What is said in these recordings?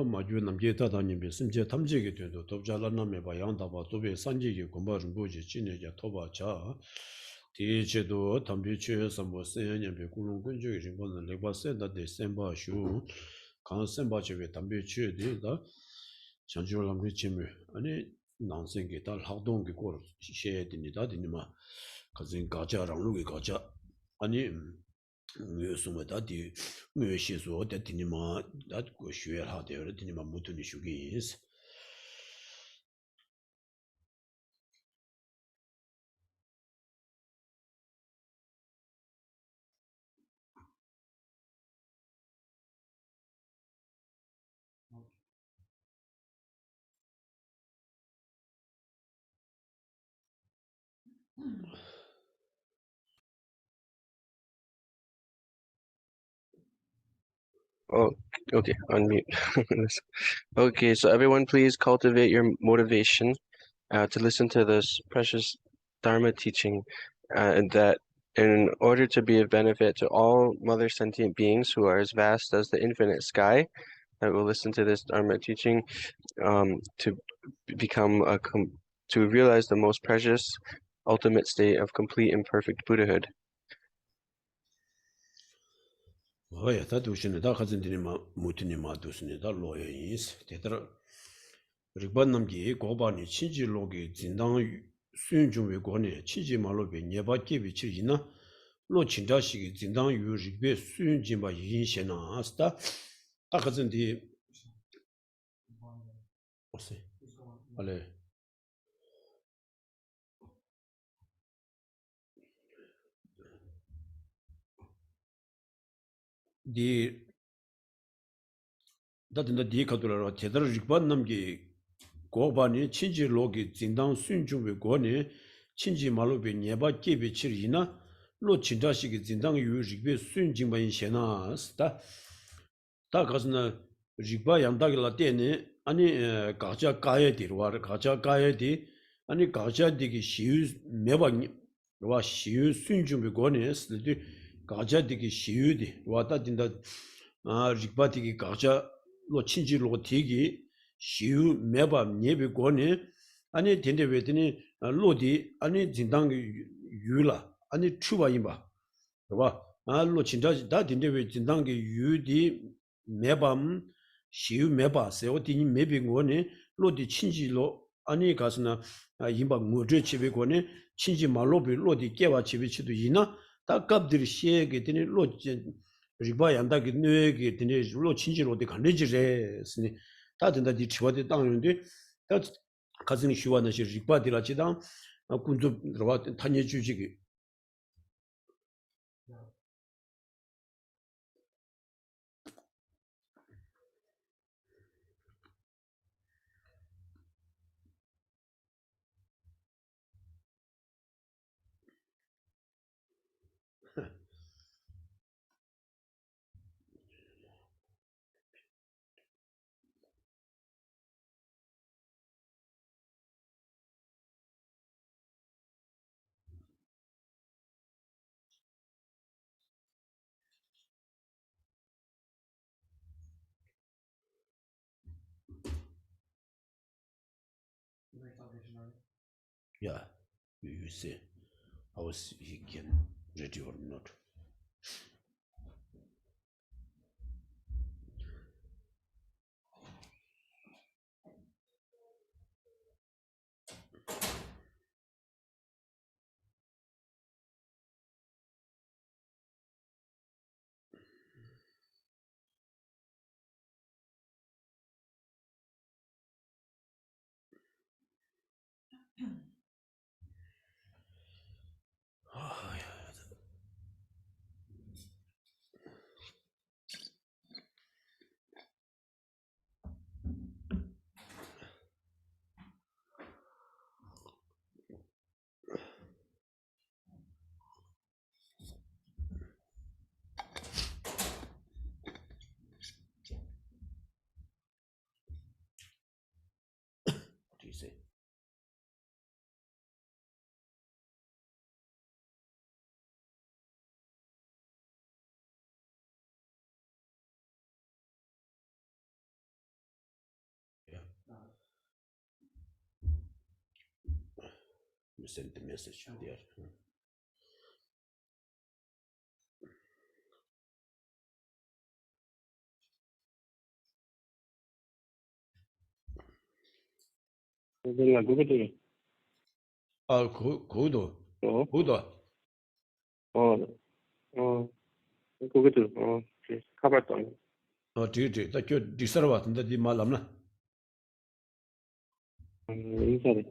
마주 남게 다다님이 심지어 탐지게 돼도 돕잘라남에 바양다 봐 도배 산지기 공부를 보지 진행자 토바자 디제도 담비치에서 뭐 세연님이 구릉 근처에 진거는 레바센다 데셈바슈 강센바지에 담비치에다 전주랑 그치미 아니 난생게 달 학동기 고 시에디니다 디니마 가진 가자랑 루기 가자 아니 Suma dati mue shizu da tinima dat go shue ha de tinima mutu ni shugi is. Oh, okay, unmute. Okay, so everyone please cultivate your motivation to listen to this precious Dharma teaching, and that in order to be of benefit to all mother sentient beings who are as vast as the infinite sky, that will listen to this Dharma teaching to become to realize the most precious ultimate state of complete and perfect Buddhahood. Hoya da dushine da khazin tinima mutu ni ma dusne da loya is. Tetara rikban namgi goba ni chinji logi zindang suyun jungwe go ne chinji malo be nyeba kebi chir ina lo chinja shigi zindang yu rikbe suyun jimba yin shena asta da khazin di ose ale di 다든다 디 카도라로 제대로 직반 남기 고바니 친지 로기 진당 순중의 고니 친지 말로베 네바 깨비 치리나 로 진다시기 진당 유직베 순징바인 셴나스다 다 가스나 직바 양다기라 때네 아니 가자 가야디로 가자 가야디 아니 가자디기 시유 매바니 와 시유 순중의 고니 스디 가자디기 시유디 와다 딘다 아 직바디기 가자 로 친지로 되기 시우 매밤 예비 권에 아니 된데 왜더니 로디 아니 진당 유라 아니 추바인 봐. 봐. 로 진짜 다 된데 왜 진당 유디 매밤 시우 매바세 어디니 매비 권에 로디 친지로 아니 가스나 임바 무저 집에 권에 친지 말로비 로디 깨와 집에 치도 이나 다 갑들이 시에게 되니 로 리바 양다기 뇌게 되네 로 친지로 돼 간레지레스니 다 된다 디 치와데 땅인데 다 가슴이 쉬와나 시 리바디라치다 군주 들어와 탄예 주지기 yeah you say I was he can ready or not what do you say send the message there. 그거도. 카바도. 저 디서버 같은데 디 말람나. 인사네.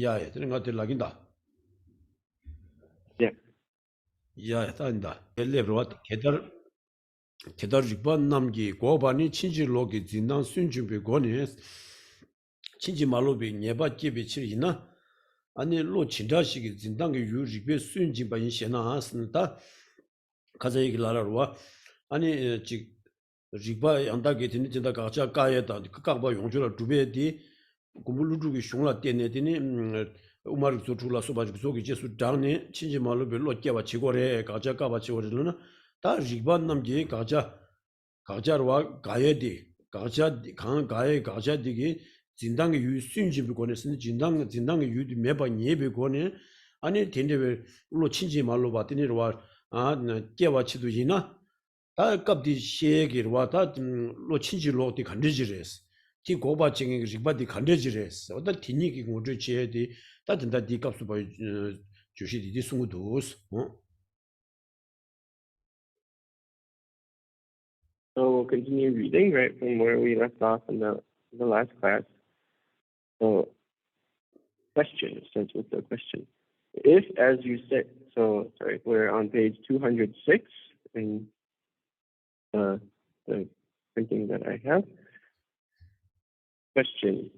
야야, 되는 거 같아 라긴다. 예. 야야, 다인다. 벨레브로 게다르 직반 남기 고반이 친지로기 진단 순준비 고니 친지 말로비 네바께비 치리나 아니 로 진다시기 진단게 유리베 순진바 인시나 하스는다 가자 얘기 라라로와 아니 지 리바 양다게 되는 진다 가자 까야다 그 각바 용주라 두베디 구물루두기 숑라 때네디니 우마르 조출라 소바지 소기 제수 당네 친지 말로비 로께바 치고래 가자 까바 치고르는 다 리바 남기 가자와 가야디 가자 강 가야 가자디기 진당의 유 순집을 권했으니 진당의 유도 매번 예배 권해 아니 된데왜 물로 친지 말로 봤더니 와아 깨와치도 이나 다 갑디 시에기로 와다로 친지로 어디 간대지레스 티 고바증이 리바디 간대지레스 어떤 티니기 모두 지에디 다든다 디 값수 봐 주시디 숨도스 So we'll continue reading right from where we left off in the last class. So, question, starts with the question. If, as you say, so sorry, we're on page 206 in the printing that I have. Question.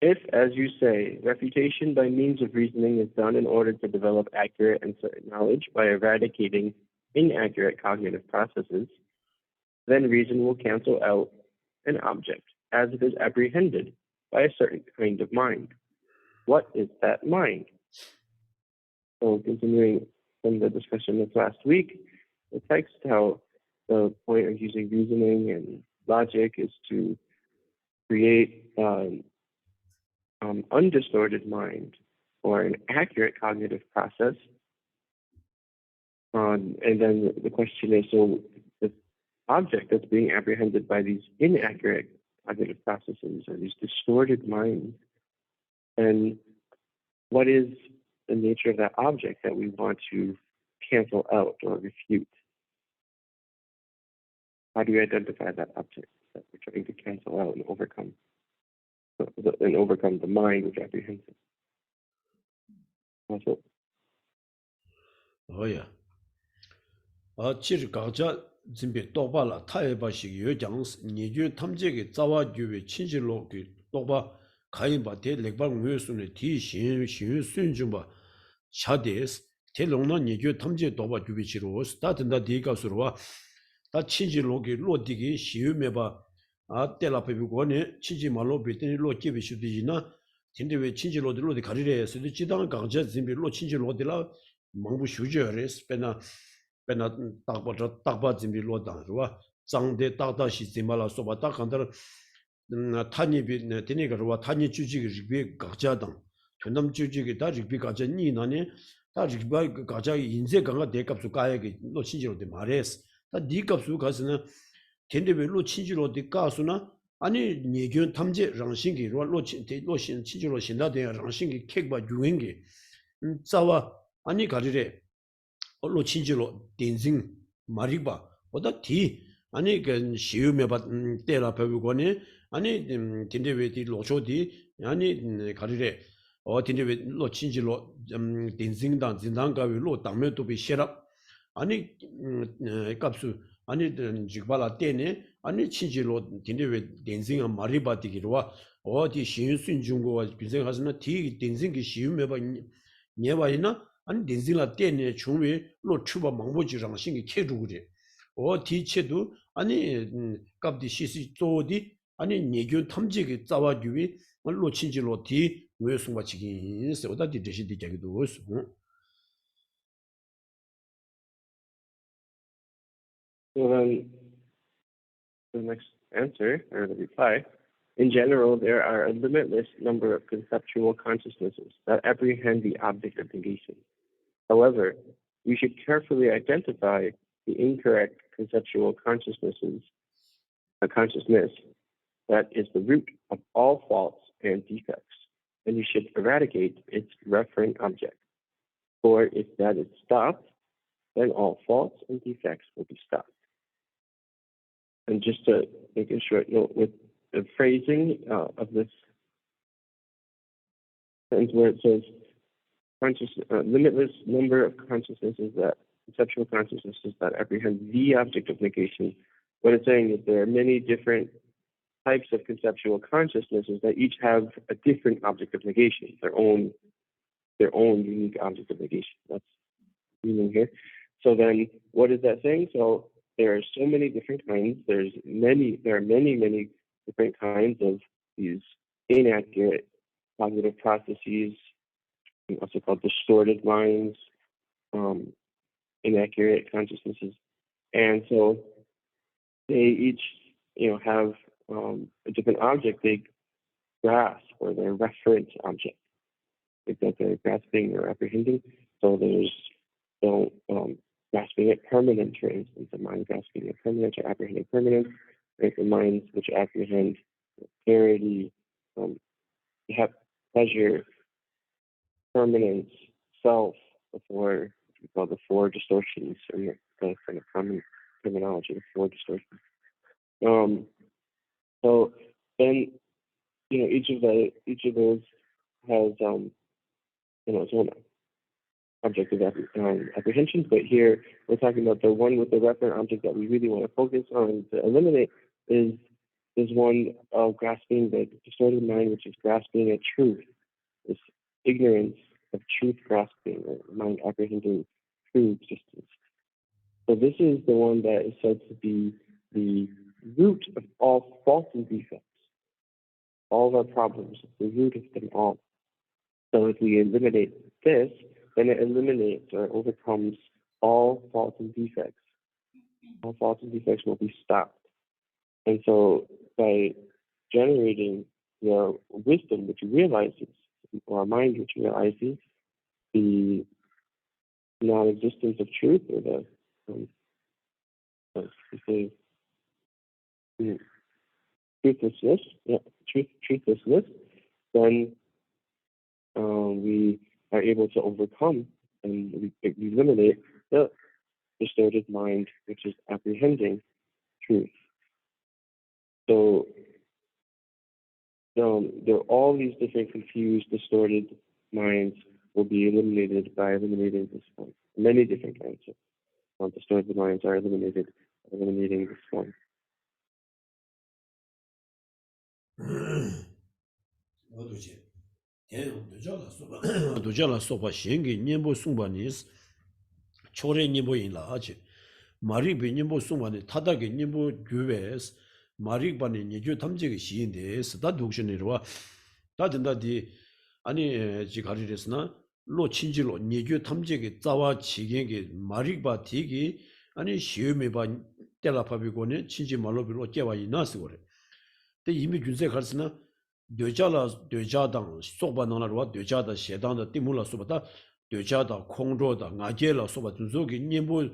If, as you say, refutation by means of reasoning is done in order to develop accurate and certain knowledge by eradicating inaccurate cognitive processes, then reason will cancel out an object as it is apprehended by a certain kind of mind. What is that mind? So continuing from the discussion of last week, the text, how the point of using reasoning and logic is to create undistorted mind or an accurate cognitive process. And then the question is, so the object that's being apprehended by these inaccurate cognitive processes or these distorted minds, and what is the nature of that object that we want to cancel out or refute? How do you identify that object that we're trying to cancel out and overcome the mind which apprehends it? Also, 어야 질 가자 진비 똑바라 타해바시 요장 니주 탐제게 자와규의 친질로 그 똑바 가인바 대 렉방 외순의 디신 순중바 샤데스 대롱나 니주 탐제 똑바 규비치로 스타트다 디가스로와 다 친질로기 로디기 시유메바 아 텔라페비고네 친지 말로 베테니 로키비슈디나 근데 친지로디 로디 가리레스 지당 강자 진비 로 친지로디라 망부 슈저레스 페나 딱바 진비 로다르와 장대 딱다시 진말라 소바 딱한들 타니비 데니가르와 타니 주지기 리비 각자당 전남 주지기 다 리비 각자 니나네 다 리비 각자 인제 강가 대값수 가야게 로 친지로디 말레스 다 니값수 가서는 겐데벨로 친지로디 가수나 아니 니견 탐제 랑신기 로신 친지로 신다데 랑신기 캑바 유행기 자와 아니 가리레 로 친지로 딘징 마리바 보다 디 아니 그 시우메바 때라 배우고니 아니 딘데베디 로초디 아니 가리레 딘데베 로 친지로 딘징당 진당가위 로 당면도 비셔라 아니 값수 아니 직발라 때네 아니 친지로 딘데베 딘징 마리바디기로와 어디 신순 중고와 비생하스나 디 딘징기 시우메바 녀바이나 아니 딘징라 때네 중위 로 추바 망보지랑 신기 캐주그리 디체도 아니 갑디 시시 조디 아니 니교 탐지기 자와규비 로 친지로 디 외송바치기 있어다 디데시 디게도 있어 so then the next answer or the reply In general, there are a limitless number of conceptual consciousnesses that apprehend the object of negation. However, we should carefully identify the incorrect conceptual consciousness that is the root of all faults and defects, and we should eradicate its referent object. For if that is stopped, then all faults and defects will be stopped. And just to make a short note with the phrasing of this sentence where it says limitless number of conceptual consciousnesses that apprehend the object of negation, what it's saying is there are many different types of conceptual consciousnesses that each have a different object of negation, their own unique object of negation. That's the meaning here. So then what is that saying? So there are so many different kinds. There are many different kinds of these inaccurate cognitive processes, also called distorted minds, inaccurate consciousnesses. And so they each, have a different object they grasp, or their reference object that they're grasping or apprehending. So there's grasping at permanence, for instance, the mind grasping at permanence or apprehending permanence, right? The minds which apprehend clarity, have pleasure, permanence, self, before what we call the four distortions, or kind of common terminology, the four distortions. So then, each of those has its own objective apprehensions, but here we're talking about the one with the referent object that we really want to focus on to eliminate is one of grasping the distorted mind, which is grasping at truth, this ignorance of truth grasping, or mind apprehending true existence. So this is the one that is said to be the root of all faults and defects, all of our problems, the root of them all. So if we eliminate this, then it eliminates or overcomes all faults and defects. All faults and defects will be stopped. And so by generating your wisdom, which realizes, or our mind, which realizes the non-existence of truth, or the truthlessness, then we are able to overcome and we eliminate the distorted mind, which is apprehending truth. So there are all these different confused, distorted minds will be eliminated by eliminating this one. Many different kinds of distorted minds are eliminated by eliminating this one. 도자라 소바 신기 님보 숭바니스 초레 님보인라 하지 마리비 님보 숭바니 타다게 님보 규베스 마리바니 니주 탐지기 시인데스 다 독신이로와 다든다디 아니 지가리레스나 로 친지로 니주 탐지기 자와 지경기 마리바 디기 아니 시음에바 텔라파비고네 친지 말로비로 깨와 이나스고래 데 이미 준세 갈스나 되자당 속바나라와 되자다 셰당다 띠물라 소바다 되자다 콩로다 나제라 소바 준속이 님보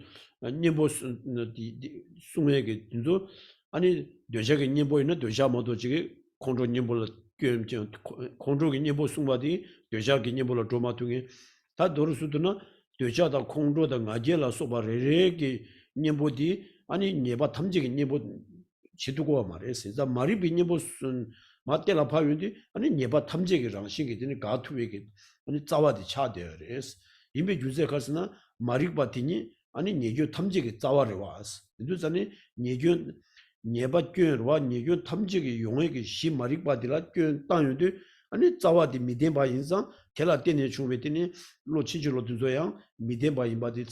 숭에게 준조 아니 되자게 님보이는 되자 모두 지게 콩로 님보를 겸정 콩로기 님보 숭바디 되자게 님보를 조마퉁이 다 도르수드나 되자다 콩로다 나제라 소바레게 님보디 아니 네바 탐지게 님보 지두고 말했어. 자 말이 비님보슨 맞대라 파윤디 아니 네바 탐지기랑 신기더니 가투에게 아니 짜와디 차되어레스 이미 주제 가스나 마릭바티니 아니 네교 탐지기 짜와래 와스 이두자니 네교 네바견과 네교 탐지기 용에게 시 마릭바디라 견 땅유디 아니 짜와디 미데바 인상 텔라테네 중베티니 로치지로 두조야 미데바 인바디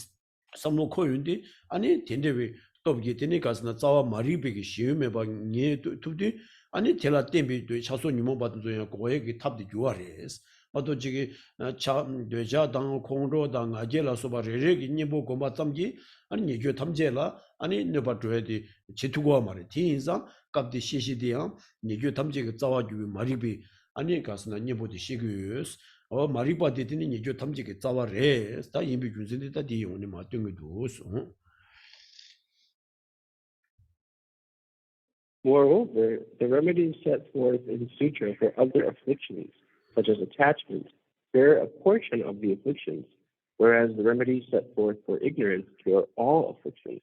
삼로코윤디 아니 텐데베 또비게 되니 가스나 짜와 마리베기 시음에바 녜 투디 아니 텔라 템비도 차소 니모 받은 조야 고에게 탑디 주아레스 아도 지기 차 되자당 공로당 아제라 소바 레레기 니보 고마 탐지 아니 니교 탐제라 아니 네바 줘야지 지투고 말이 디인상 갑디 시시디야 니교 탐지 자와주 마리비 아니 가스나 니보디 시규스 마리바디드니 니교 탐지 자와레 다 임비 준세다 디용니 마땡기도스 Moreover, the remedies set forth in sutra for other afflictions, such as attachment, bear a portion of the afflictions, whereas the remedies set forth for ignorance cure all afflictions.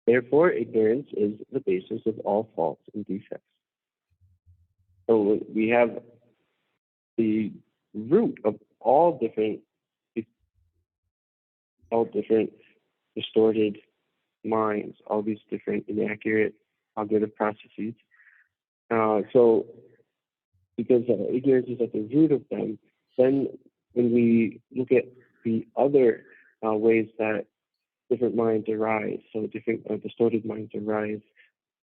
Therefore, ignorance is the basis of all faults and defects. So we have the root of all different distorted minds, all these different inaccurate cognitive processes. So because ignorance is at the root of them, then when we look at the other ways that different minds arise, so different distorted minds arise,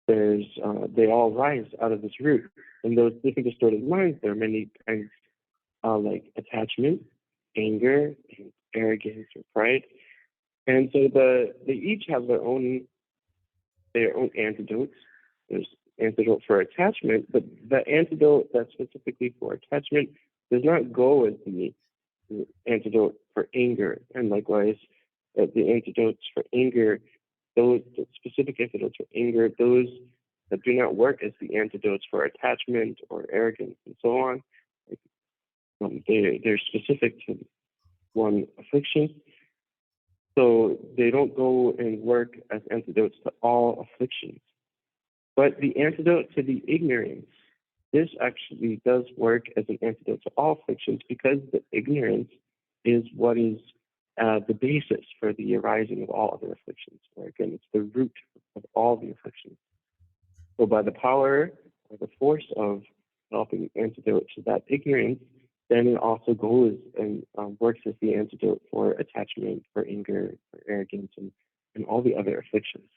they all rise out of this root. And those different distorted minds, there are many kinds like attachment, anger, and arrogance, or pride. And so they each have their own antidotes. There's antidote for attachment, but the antidote that's specifically for attachment does not go as the antidote for anger. And likewise, the antidotes for anger, those the specific antidotes for anger, those that do not work as the antidotes for attachment or arrogance and so on. They're specific to one affliction. So they don't go and work as antidotes to all afflictions. But the antidote to the ignorance, this actually does work as an antidote to all afflictions, because the ignorance is what is the basis for the arising of all other afflictions. Or again, it's the root of all the afflictions. So by the power or the force of developing an antidote to that ignorance, then it also goes and works as the antidote for attachment, for anger, for arrogance, and all the other afflictions.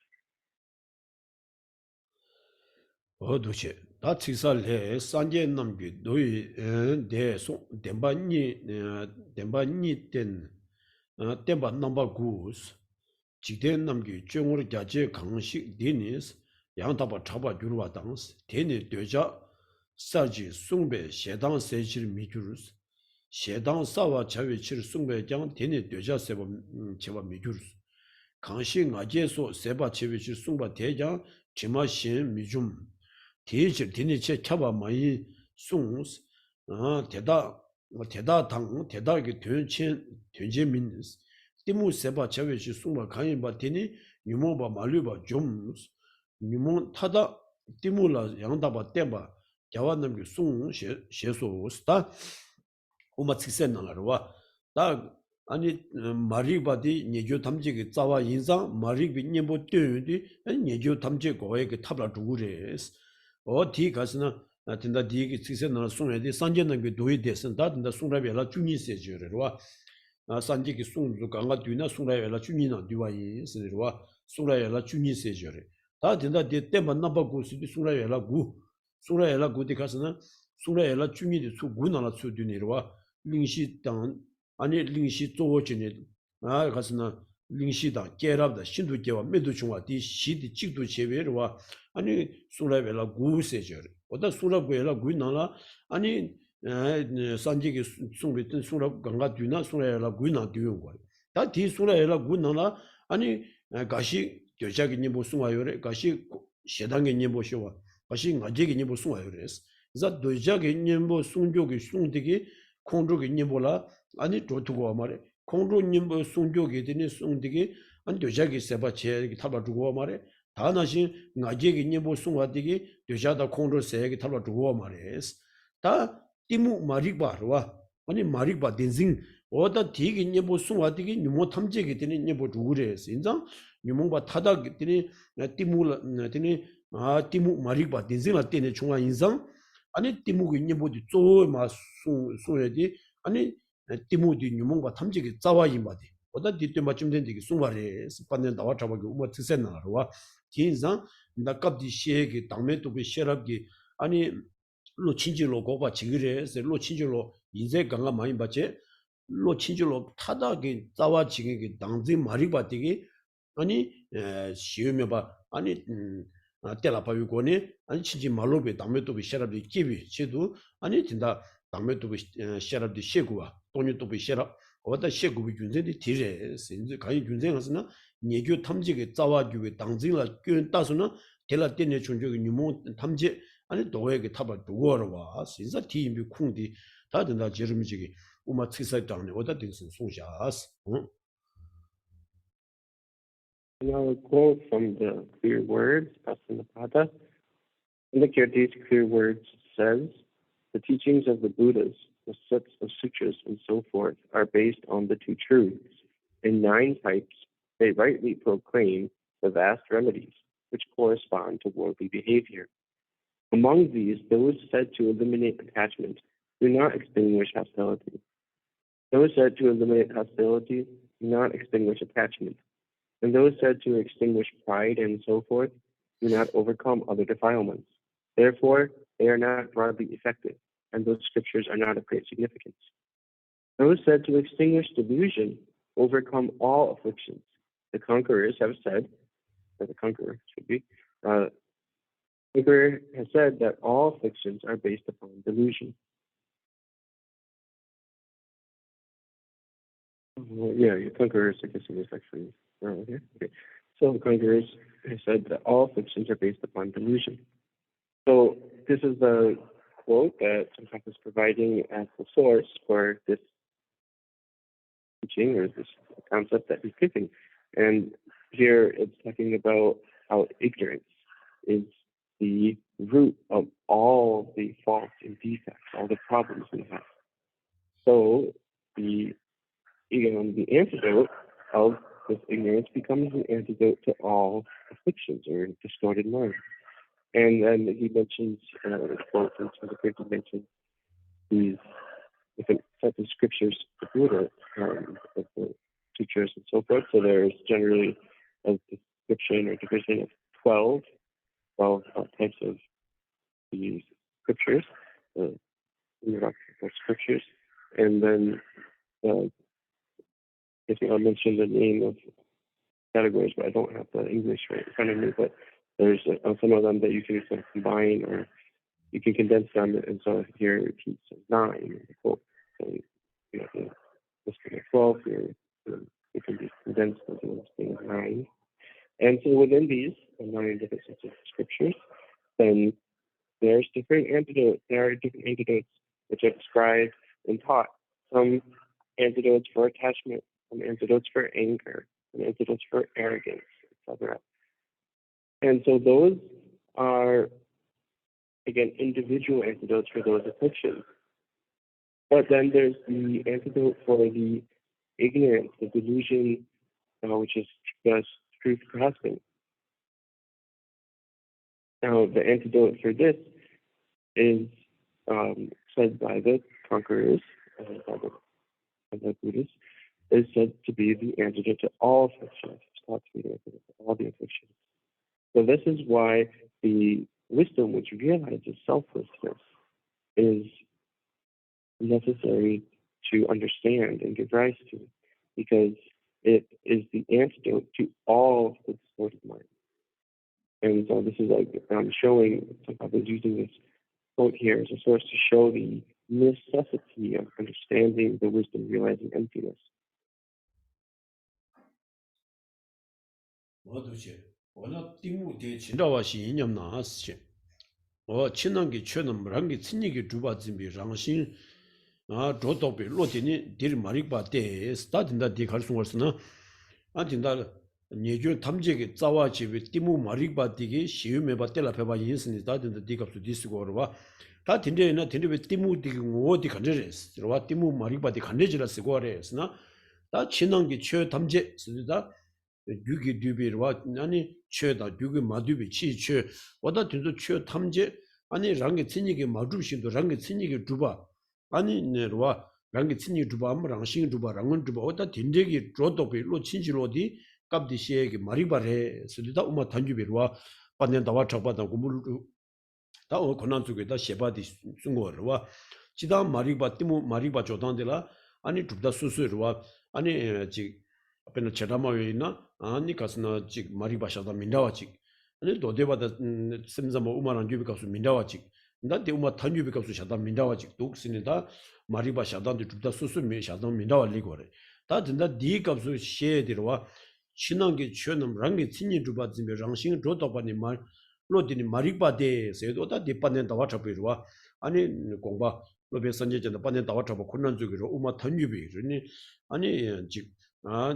어두시 다 치살해 산제 남기 노이 대소 덴바니 된 덴바 넘버 구스 지된 남기 중으로 자제 강식 디니스 양다바 차바 주르와 당스 데니 되자 사지 숭배 셰당 세실 미주르스 셰당 사와 자외칠 숭배장 데니 되자 세바 제바 미주르스 강식 아제소 세바 제외칠 숭바 대장 지마신 미줌 대실 디니체 차바 많이 숭스 대다당 대다게 된제민스 티무 세바 자외시 숭바 강인바 데니 유모바 말류바 좀스 유모 타다 티무라 양다바 땜바 야완남기 숭 셰소스다 오마 칙센나라와 다 아니 마리바디 니조 탐지기 자와 인상 마리비 니보 뜨디 니조 탐지 고에게 탑라 두구레스 어디 가스나 된다 디기 칙센나 숭에디 산제남기 도이 데선다 된다 숭라벨라 주니세지르와 산지기 숭주 강가 뒤나 숭라벨라 주니나 디와이 스르와 숭라벨라 주니세지르 다 된다 데 때만 나바고스디 숭라벨라 구 숭라벨라 구디 가스나 숭라벨라 주니디 수 구나라 수디니르와 링시 땅 아니 링시 조어지네 가스나 링시다 깨랍다 신도 깨와 메도 중화 디 시디 찍도 제베르와 아니 숭라벨라 구세저 오다 숭라벨라 구나라 아니 산지기 숭비든 숭라 강가 뒤나 숭라벨라 구나 뒤온 거야 다디 숭라벨라 구나라 아니 가시 겨자기 니보 숭와요레 가시 셰당게 니보 쇼와 가시 가제기 니보 숭와요레스 자 도자기 니보 숭조기 숭디기 콩조기 니보라 아니 도투고 말에 콩조 님보 숭조기 되니 숭디기 안 도자기 세바 제기 타바 주고 말에 다나신 나제기 니보 숭와디기 도자다 콩조 세기 타바 주고 말에스 다 티무 마리바르와 아니 마리바 딘징 오다 디기 니보 숭와디기 니모 탐제기 되니 니보 주구레스 인장 니몽바 타다기 되니 티무 되니 티무 마리바 딘징라 때네 중앙 인상 아니 티무기 니보디 쪼마 숭야디 아니 티무디 니몽바 탐제기 자와이 마디 오다 디때 맞춤 된디기 숭바레 스판네 나와 잡아기 우마 트세나르와 긴상 나갑디 시에기 당메토비 셰랍기 아니 로 친지로 고바 지그레스 로 친지로 이제 강가 많이 받지 로 친절로 타다게 자와 지게 당지 말이 받되게 아니 시험에 봐 아니 때라 봐요고니 아니 친지 말로베 담메도 비셔랍디 기비 지도 아니 진다 담메도 비셔랍디 셰고와 돈이도 비셔랍 어다 셰고비 준제디 디레 신지 가이 준제가스나 예교 탐지게 자와교의 당진라 꾼 따서는 텔라 때네 중적이 유모 탐지 아니 도에게 타바 두고러 와 신사 팀이 쿵디 다든다 제르미지기 우마 치사장네 어다 딩슨 송샤스 Now a quote from the clear words, Pasanapata. In the these clear words says, the teachings of the Buddhas, the sets of sutras and so forth, are based on the two truths. In 9 types, they rightly proclaim the vast remedies, which correspond to worldly behavior. Among these, those said to eliminate attachment do not extinguish hostility. Those said to eliminate hostility do not extinguish attachment. And those said to extinguish pride and so forth do not overcome other defilements. Therefore, they are not broadly effective, and those scriptures are not of great significance. Those said to extinguish delusion overcome all afflictions. The conquerors have said, or the conqueror should be, conqueror has said that all afflictions are based upon delusion. Yeah, your conquerors, I guess it was actually around here. Okay. So the conquerors have said that all afflictions are based upon delusion. So this is the quote that Tsongkhapa is providing as the source for this teaching or this concept that he's giving. And here it's talking about how ignorance is the root of all the faults and defects, all the problems we have. So the antidote of this ignorance becomes an antidote to all afflictions or distorted mind. And then he mentions, quote from Tsongkhapa mentions these different sets of scriptures, the Buddha, of the sutras and so forth. So there's generally a description or division of 12 types of these scriptures, scriptures. And then I think I'll mention the name of categories, but I don't have the English right in front of me. But there's some of them that you can sort of combine or you can condense them. And so here it repeats 9. So you have the list of 12 here. It can be condensed into 9. And so within these 9 different sets of scriptures, then there's different antidotes. There are different antidotes which are described and taught. Some antidotes for attachment, some antidotes for anger, some antidotes for arrogance, etc. And so those are, again, individual antidotes for those afflictions. But then there's the antidote for the ignorance, the delusion, which is the truth grasping. Now, the antidote for this is said by the conquerors, by the Buddhists, is said to be the antidote to all afflictions. It's thought to be the antidote to all the afflictions. So this is why the wisdom which realizes selflessness is necessary to understand and give rise to, because it is the antidote to all the distorted mind. And so this is like showing, I was using this quote here as a source to show the necessity of understanding the wisdom realizing emptiness. 워낙 띵무대 진짜와시 이념 나왔지. 친한게 최는 뭐란게 친이게 두바진비 랑신 조도베 로디니 딜 마릭바데 스타딘다 디 갈송월스나 안딘다 예교 탐지게 자와지비 띠무 마릭바디게 시유메바 텔라페바 인스니 다딘다 디갑수 디스고르와 다 딘데나 딘데베 띠무 디게 오디 간제레스 와 띠무 마릭바디 간제지라 쓰고레스나 다 친한게 최 탐제 쓰다 유기 dü비와 아니 최다 유기 마두비 치최 와다 딘도 최 탐제 아니 랑게 친이게 마두신도 랑게 친이게 두바 아니 네와 랑게 친이 두바 랑신 두바 랑은 두바 와다 딘데기 조도비 로 친지로디 갑디시에게 마리바레 쓰리다 우마 단주비와 반년다와 적바다 고물 다 고난 속에다 셰바디 쓴거와 지다 마리바 티모 마리바 조단데라 아니 둘다 수수르와 아니 지 앞에는 제라마웨이나 아니 가스나 지 마리바샤다 민다와지 아니 도데바다 심자모 우마란 규비가수 민다와지 나데 우마 탄규비가수 샤다 민다와지 독신이다 마리바샤다데 둘다 수수미 샤다 민다와리고래 다 진다 디값수 셰디로와 신앙게 취는 랑게 친이 주바지며 랑싱 조도바니 말 로디니 마리바데 세도다 디빠네 다와 잡이로와 아니 공바 로베 선제전의 빠네 다와 잡고困难 쪽으로 우마 탄규비르니 아니 아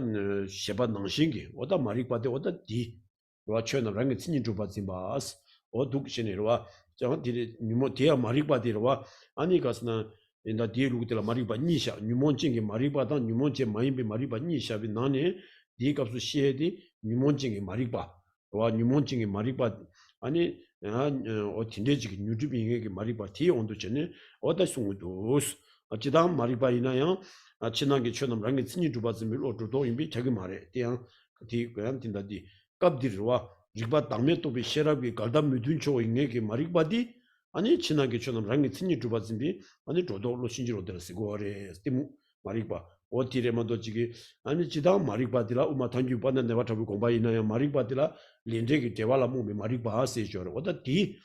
셰바 낭싱게 오다 마리바데 오다 디 로와 취는 랑게 친이 주바지마스 오둑시네로와 저한테 니모 디아 마리바데로와 아니 가스나 인다 디루들 마리바 니샤 뉴몬징게 마리바다 뉴몬제 마임비 마리바 니샤비 나네 디값수 시에디 뉴몬징게 마리바 와 뉴몬징게 마리바 아니 어틴데지기 뉴드빙에게 마리바 디 온도 전에 어다 송도스 어찌다 마리바이나요 아치나게 처럼 랑게 친이 두바즈밀 오도도 임비 자기 말에 대한 디 그냥 딘다디 갑디르와 리바 당메 또비 셰라비 갈다 미둔초 인게게 마리바디 아니 친하게 처럼 랑게 친이 두바즈미 아니 도도로 신지로 들었고 어레 스티무 마리바 어디레마도 지기 아니 지다 마리바디라 우마 탄주 받는 내가 잡고 공바이나야 마리바디라 렌데기 대발라 몸이 마리바 하세죠 어디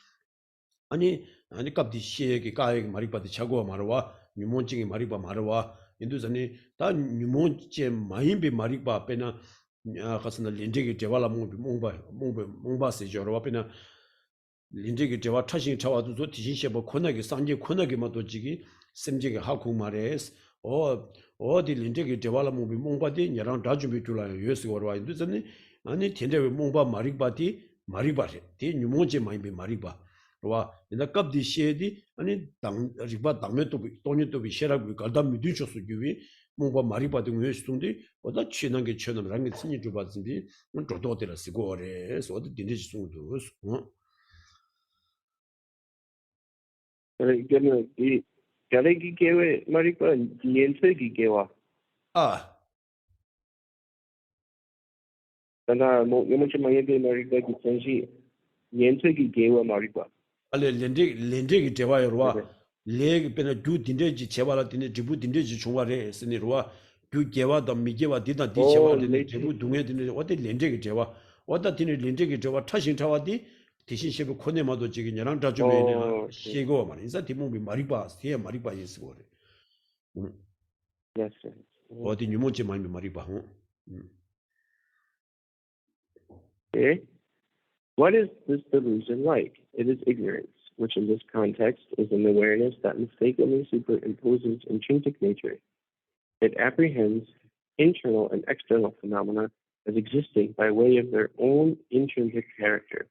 아니 갑디 시에게 가에게 마리바디 차고 말와 뉴몬징이 마리바 말와 인도전에 다 뉴몬제 마임비 마리바 앞에나 가서나 렌데기 대발라 몸이 몽바세죠 앞에나 렌데기 대와 타신 차와도 저 디신셰버 코나게 상제 코나게마도 지기 셈제게 하고 말해스 어디 렌데기 대발라 몸이 몽바디 야랑 다 준비 줄라요 예스 거와 인도전에 아니 텐데베 몽바 마리바디 마리바레 디 뉴몬제 마임비 마리바 와 인다 갑디 시에디 아니 당 리바 당메 또 돈이 또 비셔라고 갈다 미디초스 규비 몽바 마리바디 외스tun데 어다 치는게 쳐는 랑게 친이 주바진디 저도들어 쓰고래 소도 딘디지 송도 이거는 이 자레기 계획 말이까 연쇄기 계와 아 나 뭐좀 많이 돼 말이까 기천시 연쇄기 계와 말이까 알레 렌데기 대화여와 레기 페나 두 딘데지 제발라 딘데 지부 딘데지 중화래 스니로와 두 개와도 미개와 디다 디 제발라 지부 동에 딘데 어디 렌데기 대화 어디 딘데 렌데기 대화 타신 타와디 대신 셰부 코네마도 지기 녀랑 다주메네 시고 말 인사 디몽비 마리바 세 마리바 예스고래 yes 어디 뉴몬지 마이미 마리바 okay. What is this delusion like? It is ignorance, which in this context is an awareness that mistakenly superimposes intrinsic nature. It apprehends internal and external phenomena as existing by way of their own intrinsic character.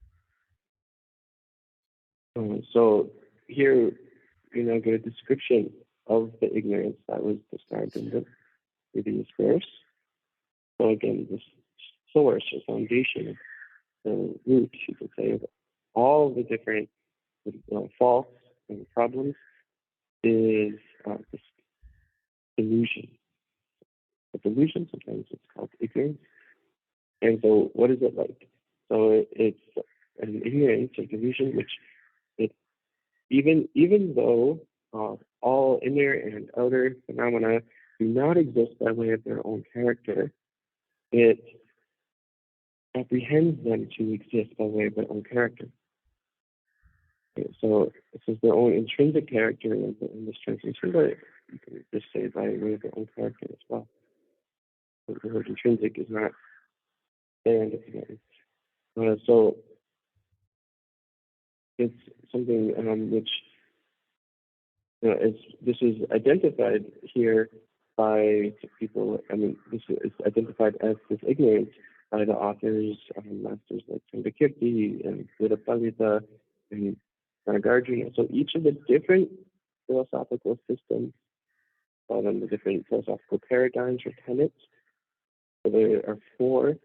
So here, get a description of the ignorance that was described in the previous verse. So again, this source or foundation, the root, you could say, of all the different faults and problems is this delusion. A delusion, sometimes it's called ignorance. And so what is it like? So it's an ignorance or delusion which even though all inner and outer phenomena do not exist by way of their own character, it apprehends them to exist by way of their own character. Okay, so it says their own intrinsic character in this translation, but you can just say by way of their own character as well. The word intrinsic is not there in the command. So it's something which this is identified here by people. I mean, this is identified as this ignorance by the authors, masters like Chenmo and Buddha Palita and Nagarjuna. So each of the different philosophical systems, call them the different philosophical paradigms or tenets. So there are four.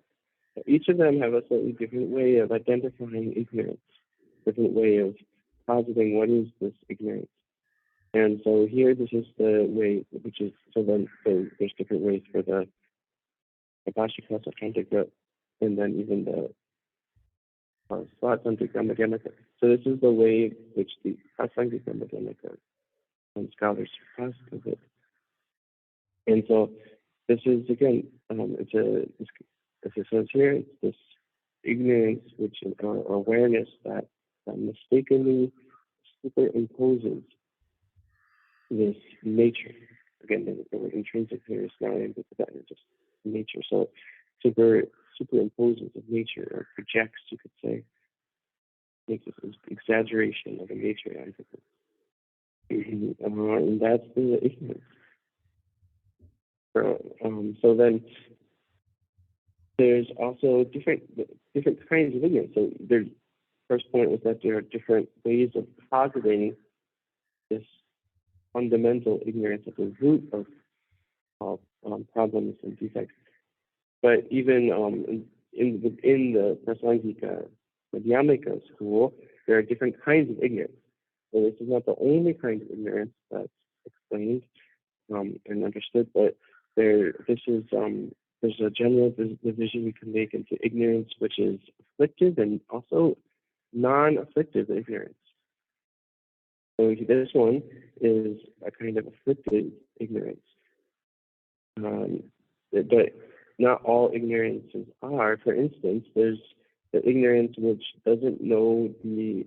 Each of them have a slightly different way of identifying ignorance, different way of positing what is this ignorance. And so here, this is the way, which is, so then there's different ways for the Abhashika, Sakantika, and then even the Svatsantika, Madhyamaka. So this is the way which the Kalsang Madhyamaka scholars ask of it. And so this is, again, as it says here, it's this ignorance, which awareness that mistakenly superimposes this nature. Again, the word intrinsic here is not able to that, it's just nature. So superimposes of nature, or projects, you could say, makes this exaggeration of a nature onto it. And that's the ignorance. So then there's also different kinds of ignorance. So the first point was that there are different ways of positing this fundamental ignorance at the root of problems and defects. But even within the Prasangika Madhyamika school, there are different kinds of ignorance. So this is not the only kind of ignorance that's explained and understood, but there's a general division we can make into ignorance, which is afflictive, and also non-afflictive ignorance. So this one is a kind of afflicted ignorance. But not all ignorances are. For instance, there's the ignorance which doesn't know the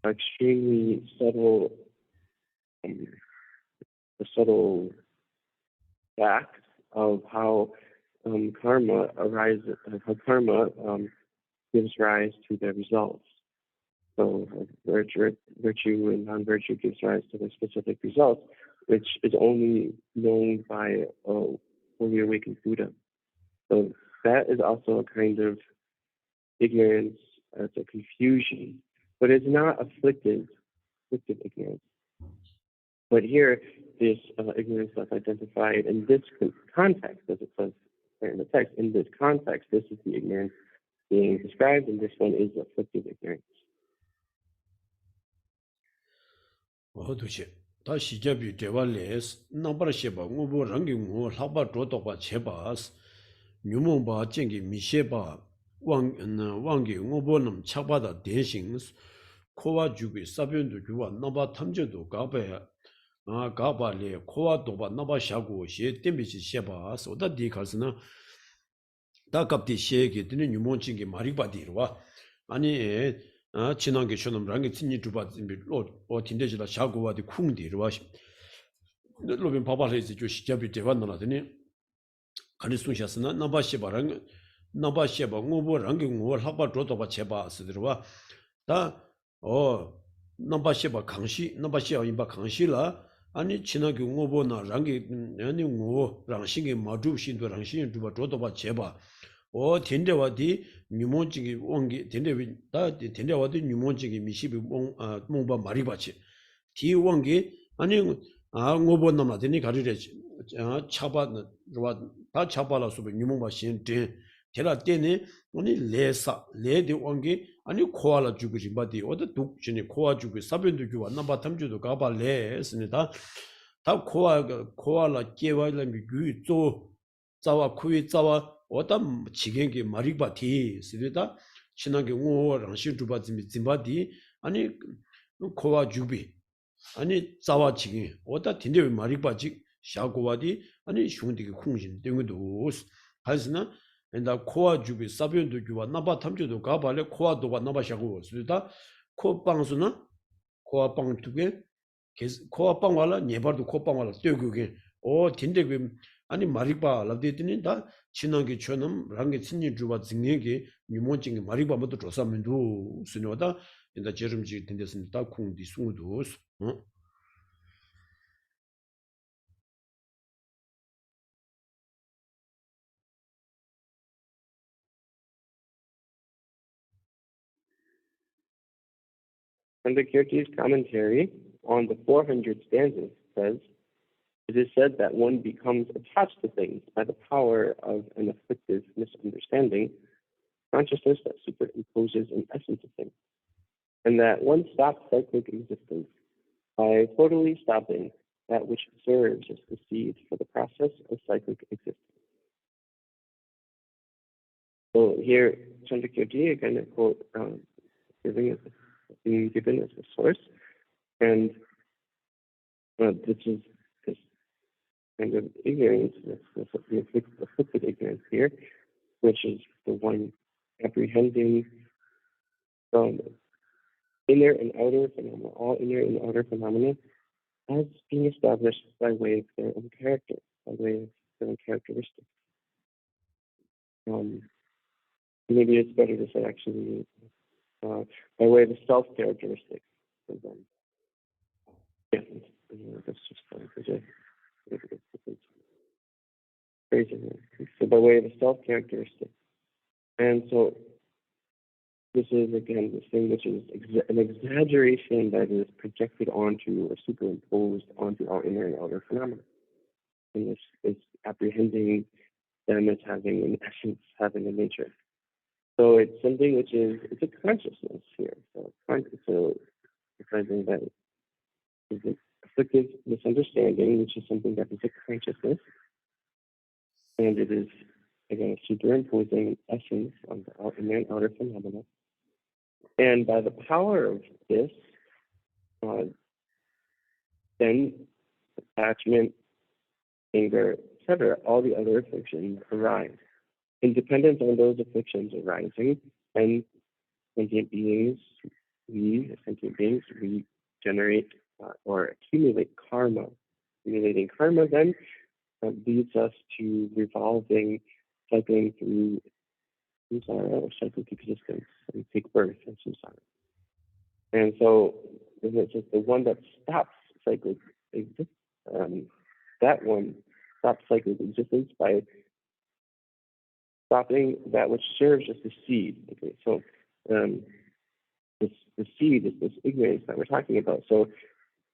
extremely subtle fact of how karma arises, how karma gives rise to the results. So virtue and non-virtue gives rise to the specific results, which is only known by a fully awakened Buddha. So that is also a kind of ignorance, it's a confusion, but it's not afflictive ignorance. But here, this ignorance that's identified in this context, as it says there in the text, in this context, this is the ignorance being described, and this one is afflictive ignorance. 다 시접이 대발레스 남바르셰바 우보 랑기고 하바 조도바 제바스 뉴몬바 쟁기 미셰바 왕기 우보는 차바다 대신 코와 주비 사변도 주와 나바 탐제도 가베 가발레 코와 도바 나바 샤고 시 템비시 셰바스 오다 디칼스나 다갑디 셰게 드는 뉴몬징기 마리바디르와 아니 지난게 저놈 랑게 친니 두바 로 틴데지라 샤고와디 쿵디르와 로빈 바발레지 주 시잡이 대반나라더니 가리순샤스나 나바시바랑 나바시바 우보 랑게 우보 하바 조도바 제바스들와 다 나바시바 강시 나바시아 임바 강시라 아니 지나게 우보나 랑게 아니 우보 랑싱게 마주신도 랑신 두바 조도바 제바 덴데와디 뉴몬직이 원기 덴데와디 뉴몬직이 미시비 몽바 마리바치 디 원기 아니 우보 남라더니 가리레 차바 다 차바라서 뉴몬바 신데 테라 때네 아니 레사 레디 원기 아니 코알라 주구지 바디 어디 독진이 코아 주구 사변도 주와 나바탐주도 가발레 스니다 다 코알라 깨와라미 규조 자와 쿠이 자와 어다 지경기 마리바티 스니다 신앙게 우랑 신주바지 짐바디 아니 코아 주비 아니 자와 지경 어다 딘데 마리바지 샤고와디 아니 슝디게 쿵신 등도 하스나 엔다 코아 주비 사변도 주와 나바 탐주도 가발레 코아 도바 나바 샤고 스니다 코빵수나 코아 빵 두게 코아 빵 와라 네바도 코빵 와라 뜨고게 딘데 아니 마리바 라데드니 다 지난게 처럼 랑게 친니 주바 증내게 유몬징게 마리바 모두 조사면도 스노다 인다 제름지 딘데스니다 쿵디 숭도 And the Kirti's commentary on the 400 stanzas says, it is said that one becomes attached to things by the power of an afflictive misunderstanding, consciousness that superimposes an essence of things, and that one stops cyclic existence by totally stopping that which serves as the seed for the process of cyclic existence. So here, Chandrakirti, again, a quote being given as a source, and this is this kind of ignorance, this afflicted ignorance here, which is the one apprehending inner and outer phenomena, all inner and outer phenomena, as being established by way of their own character, by way of their own characteristics. Maybe it's better to say actually by way of the self-characteristics of them. Yeah, that's just fine because phrasing. So by way of the self-characteristics. And so this is, again, this thing which is an exaggeration that is projected onto or superimposed onto our inner and outer phenomena. And this is apprehending them as having an essence, having a nature. So it's something which is, it's a consciousness here. So recognizing that is an afflictive misunderstanding, which is something that is a consciousness. And it is, again, superimposing essence on the inner and outer phenomena. And by the power of this, then attachment, anger, etc., all the other afflictions arise. Independent on those afflictions arising, and sentient beings, we generate or accumulate karma. Accumulating karma then leads us to revolving, cycling through samsara or cyclic existence, and take birth in samsara. And so it's just the one that stops cyclic existence. That one stops cyclic existence by stopping that which serves as the seed. Okay, so the seed is this ignorance that we're talking about. So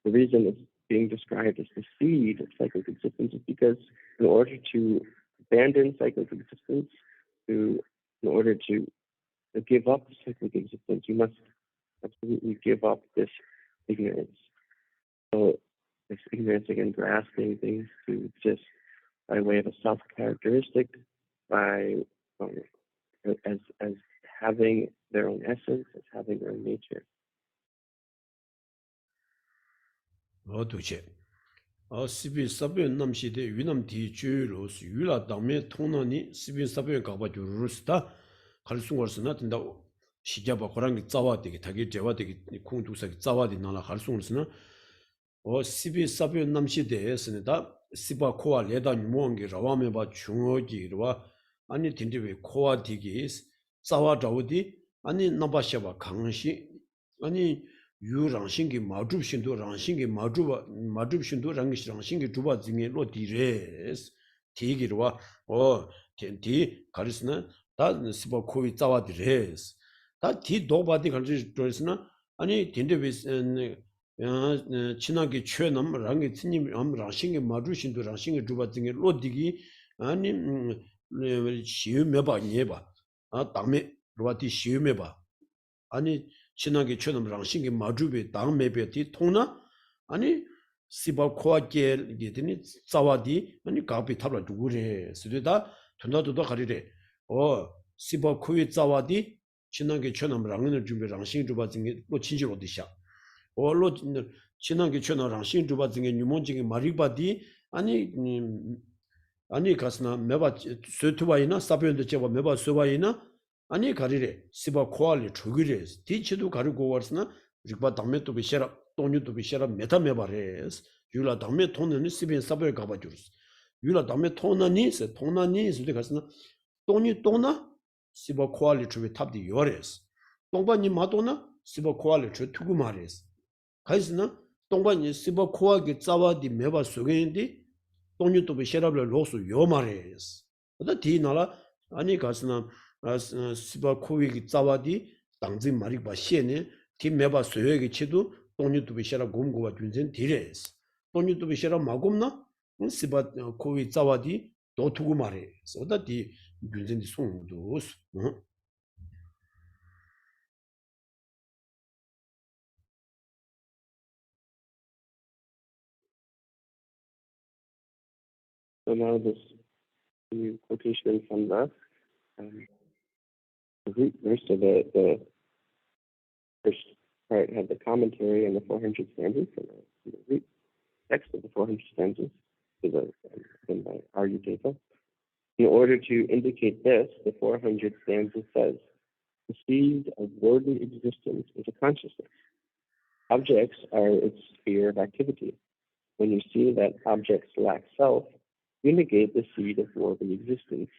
the reason it's being described as the seed of cyclic existence is because in order to abandon cyclic existence, in order to give up cyclic existence, you must absolutely give up this ignorance. So this ignorance, again, grasping things to exist by way of a self-characteristic, by as having their own essence, as having their own nature. 시비 사변 남시대 위남디 주로스 유라 담에 통나니 시비 사변 가봐 주르스다 갈숭얼스나 된다 시자바 고랑이 짜와되게 타게 제와되게 콩두사기 짜와디 나라 갈숭얼스나 시비 사변 남시대에서는다 시바 코아 레다 유몽기 라와메바 중어기르와 아니 딘디베 코아 디기스 짜와자오디 아니 나바샤바 강시 아니 유 랑싱기 마주신도 랑싱기 마주신도 랑싱기 주바 중에 로디레스 디기르와 텐디 가르스나 다 스바 코비 짜와디레스 다디 도바디 가르스나 아니 딘데베 친하게 최남 랑게 친님 랑싱기 마주신도 랑싱기 주바 중에 로디기 아니 시유메바 녜바 담에 로아디 시유메바 아니 친하게 처럼 랑싱기 마주베 당메베티 통나 아니 시바 코아게 게더니 자와디 아니 가비 탑라 두구레 스르다 던다도도 가리레 시바 코이 자와디 친하게 처럼 랑을 준비 랑싱 주바징이 로 친지로 디샤 로 친하게 처럼 랑싱 주바징이 뉴몬징이 마리바디 아니 가스나 메바 스투바이나 사변도 제바 메바 스바이나 아니 가리레 시바 코알리 추기레스 디치도 가르고 왔으나 리바 담메도 비셔라 돈유도 비셔라 메타메바레스 유라 담메 돈은 시빈 사베 가바주스 유라 담메 토나니스 토나니스 가스나 돈이 돈나 시바 코알리 추비 탑디 요레스 동반이 마도나 시바 코알리 추 투구 마레스 가이스나 동반이 시바 코아게 짜와디 메바 속에인디 돈유도 비셔라블 로스 요마레스 어다 디나라 아니 가스나 시바 코위기 짜와디 당지 마리바 시에네 팀메바 소여기 치도 돈유도 비셔라 곰고와 준전 디레스 돈유도 비셔라 마곰나 시바 코위 짜와디 도투고 마레 소다디 준전디 송도스 So now this quotation from the root verse of the first part had the commentary and the 400 stanzas from the root. text of the 400 stanzas given by Aryabhata. In order to indicate this, the 400 stanza says, the seed of worldly existence is a consciousness. Objects are its sphere of activity. When you see that objects lack self, you negate the seed of worldly existence.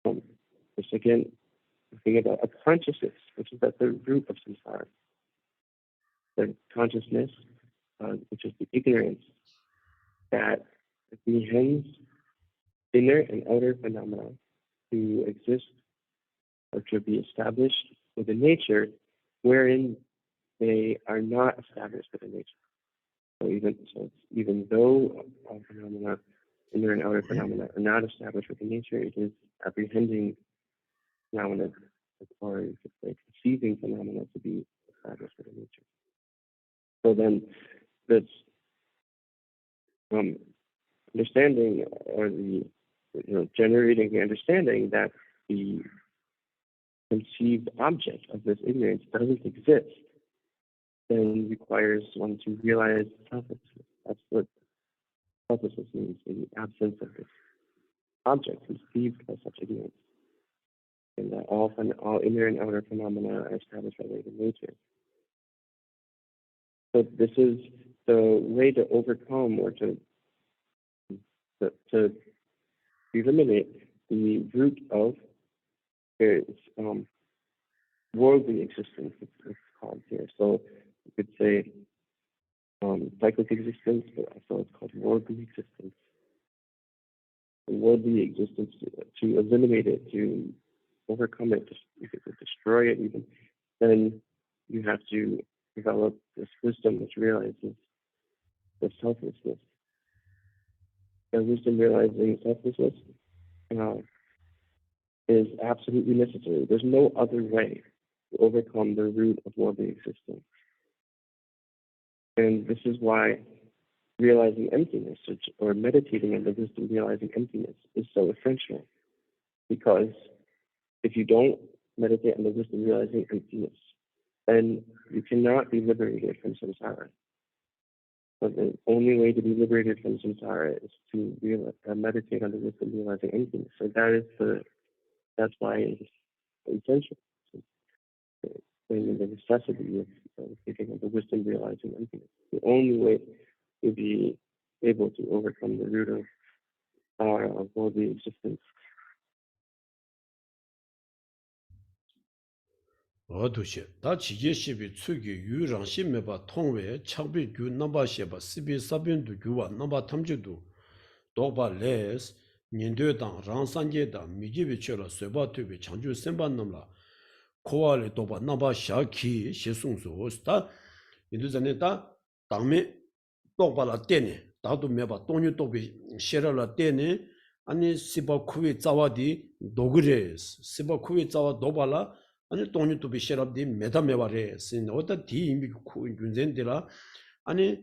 This again, think about a consciousness, which is at the root of samsara. The consciousness, which is the ignorance that apprehends inner and outer phenomena to exist or to be established within nature, wherein they are not established within nature. So even though all phenomena, inner and outer phenomena, are not established within nature, it is apprehending phenomena, or you could say conceiving phenomena to be established within nature. So then this understanding, or the generating the understanding that the conceived object of this ignorance doesn't exist, then requires one to realize selflessness. That's what selflessness means, the absence of this object conceived by such ignorance. And that all inner and outer phenomena are established by way of nature. So this is the way to overcome or to eliminate the root of worldly existence, it's called here. So you could say cyclic existence, but also it's called worldly existence. And worldly existence, to eliminate it, to overcome it, if it could destroy it even, then you have to develop this wisdom which realizes the selflessness. And wisdom realizing selflessness is absolutely necessary. There's no other way to overcome the root of worldly existence. And this is why realizing emptiness, or meditating on the wisdom realizing emptiness, is so essential. Because if you don't meditate on the wisdom realizing emptiness, then you cannot be liberated from samsara. But the only way to be liberated from samsara is to meditate on the wisdom realizing emptiness. So that's why it's essential. The necessity of taking on the wisdom realizing emptiness. The only way to be able to overcome the root of worldly existence. 어두시 다 지제시비 추기 유랑시 메바 통외 창비 규 넘바시바 시비 사빈도 규와 넘바 탐지도 도바 레스 년도당 랑산제당 미지비처럼 쇠바투비 창주 센반 넘라 코알레 도바 넘바 샤키 시송소스타 인도전에다 당메 도바라 때네 다도 메바 돈유 도비 셰라라 때네 아니 시바 쿠위 자와디 도그레스 시바 쿠위 자와 도발라 아니 돈이 또 비셔럽디 메다메바레 sin 어다 디 이미 군젠데라 아니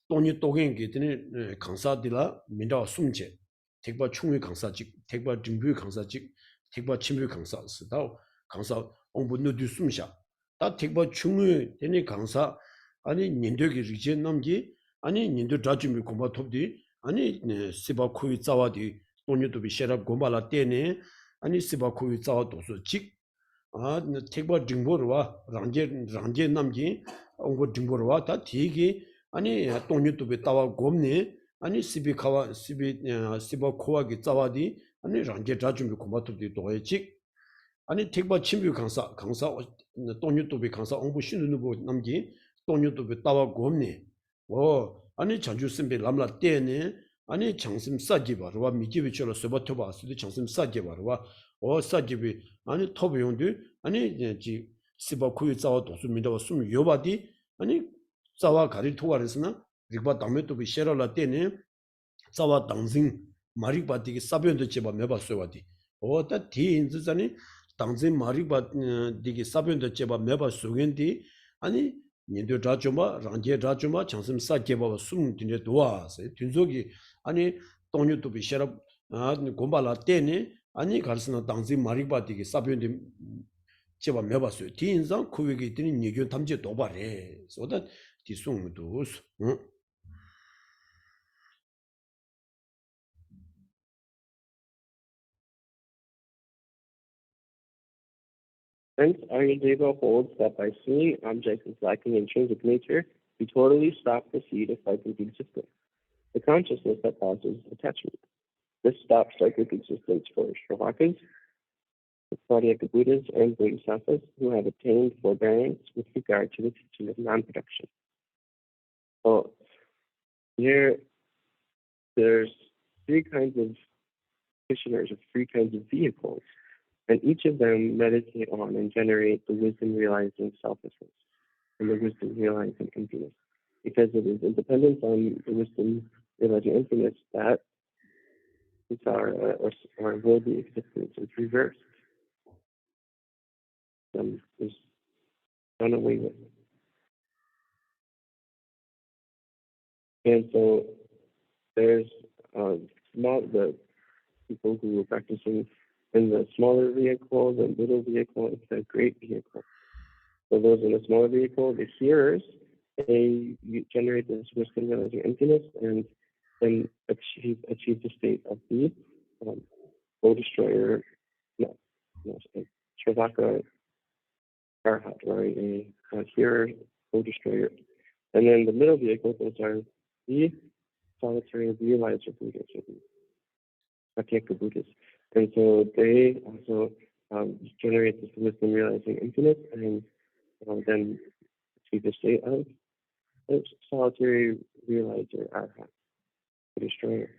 돈이 또겐게 되네 강사디라 민다 숨제 택바 충위 강사직 택바 증뷰 강사직 택바 침뷰 강사스다 강사 공부노디 숨샤 다 택바 충위 되네 강사 아니 년도기 리제 남기 아니 년도 다줌이 공부 톱디 아니 시바 코이 자와디 돈이 또 비셔럽 공발라 때네 아니 시바 코이 자와 도서 직 택바 증보로와 랑제 남기 온고 증보로와 다 되게 아니 돈유튜브에 따와 곰네 아니 시비카와 시바 코와기 짜와디 아니 랑제 자준비 고마토디 도해직 아니 택바 침비 강사 돈유튜브 강사 온고 신는 거 남기 돈유튜브에 따와 곰네 아니 전주 선배 람라 때네 아니 장심 싸지 바로와 미지비처럼 서버터 봤을 장심 싸지 바로와 사지비 아니 토비용도 아니 지 시바 쿠이 자와 도수민다와 숨 요바디 아니 자와 가리 토가르스나 리바 담메도 비 셰라라 때네 자와 당진 마리바디기 사변도 제바 메바스와디 오다 디인즈자니 당진 마리바디기 사변도 제바 메바스겐디 아니 년도 자주마 랑제 자주마 장심 싸게바 숨 딘데 도와서 딘족이 아니 동료도 비 셰라 곰발라 때네 아니 가르스나 당지 마리바디기 사변디 제가 매봤어요. 뒤인상 쿠웨기 있더니 니교 탐지 도발해. 소다 디송도스 Hence, Aryadeva holds that by seeing objects as lacking intrinsic nature, we totally stop the seed of cyclic existence, the consciousness that causes attachment. This stops cyclic existence for Shravakas, Saudiyaka Buddhas, and Bodhisattvas who have attained forbearance with regard to the teaching of non-production. So here, there's three kinds of practitioners, or three kinds of vehicles, and each of them meditate on and generate the wisdom realizing selflessness and the wisdom realizing emptiness. Because it is independence on the wisdom realizing emptiness that or worldly existence is reversed. Is done away with. And so there's the people who are practicing in the smaller vehicle, the middle vehicle, and the great vehicle. So those in the smaller vehicle, the hearers, they generate this wisdom realizing emptiness and then achieve the state of the destroyer, Shravaka Arhat, or a hearer, destroyer. And then the middle vehicle, those are the solitary realizer Buddhas, or the Satyaka Buddhas. And so they also generate this wisdom realizing emptiness and then achieve the state of solitary realizer Arhat, the destroyer.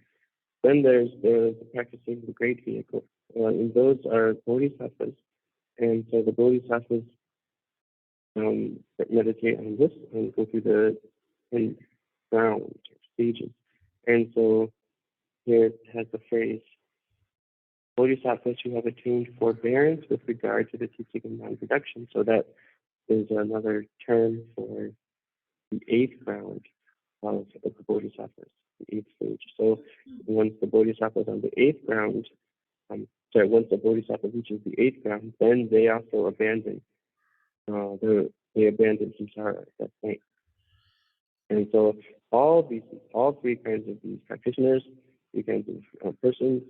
Then there's the practicing the great vehicle. And those are bodhisattvas. And so the bodhisattvas meditate on this and go through the round stages. And so here it has the phrase, bodhisattvas who have attained forbearance with regard to the teaching of non-production. So that is another term for the eighth round of the bodhisattvas, the eighth stage. So once the bodhisattva is on the eighth round, once the bodhisattva reaches the eighth round, then they also abandon they abandon samsara at that point. And so all three kinds of these practitioners, three kinds of persons,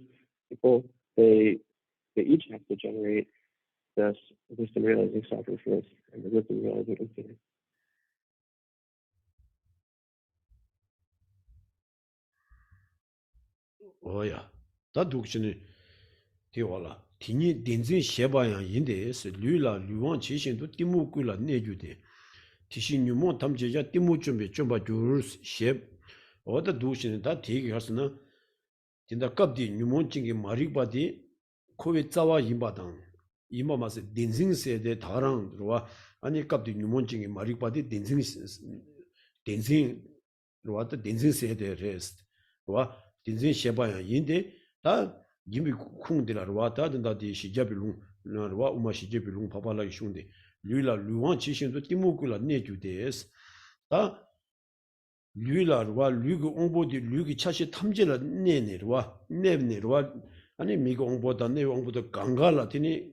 people, they each have to generate this wisdom realizing selflessness and the wisdom realizing infinite. 오야 다 독신이 되어라 티니 덴진 셰바야 인데스 류라 류왕 지신도 띠무꾸라 내주데 티신 유모 탐제자 띠무 준비 좀봐 주르스 셰 어다 독신이 다 되게 가서나 진짜 갑디 유몬징이 마릭바디 코베 짜와 임바당 이마마세 덴징세데 다랑로와 아니 갑디 유몬징이 마릭바디 덴징 로와다 덴징세데 레스트 와 딘진 셰바야 인데 다 이미 쿵들아 와다 된다디 시자빌룽 와 우마 시자빌룽 파발라기 슌데 류라 류왕 지신도 띠무꾸라 내주데스 다 류라와 류그 옹보디 류기 차시 탐제라 내내와 내내와 아니 미고 옹보다 내 옹보다 강갈라 티니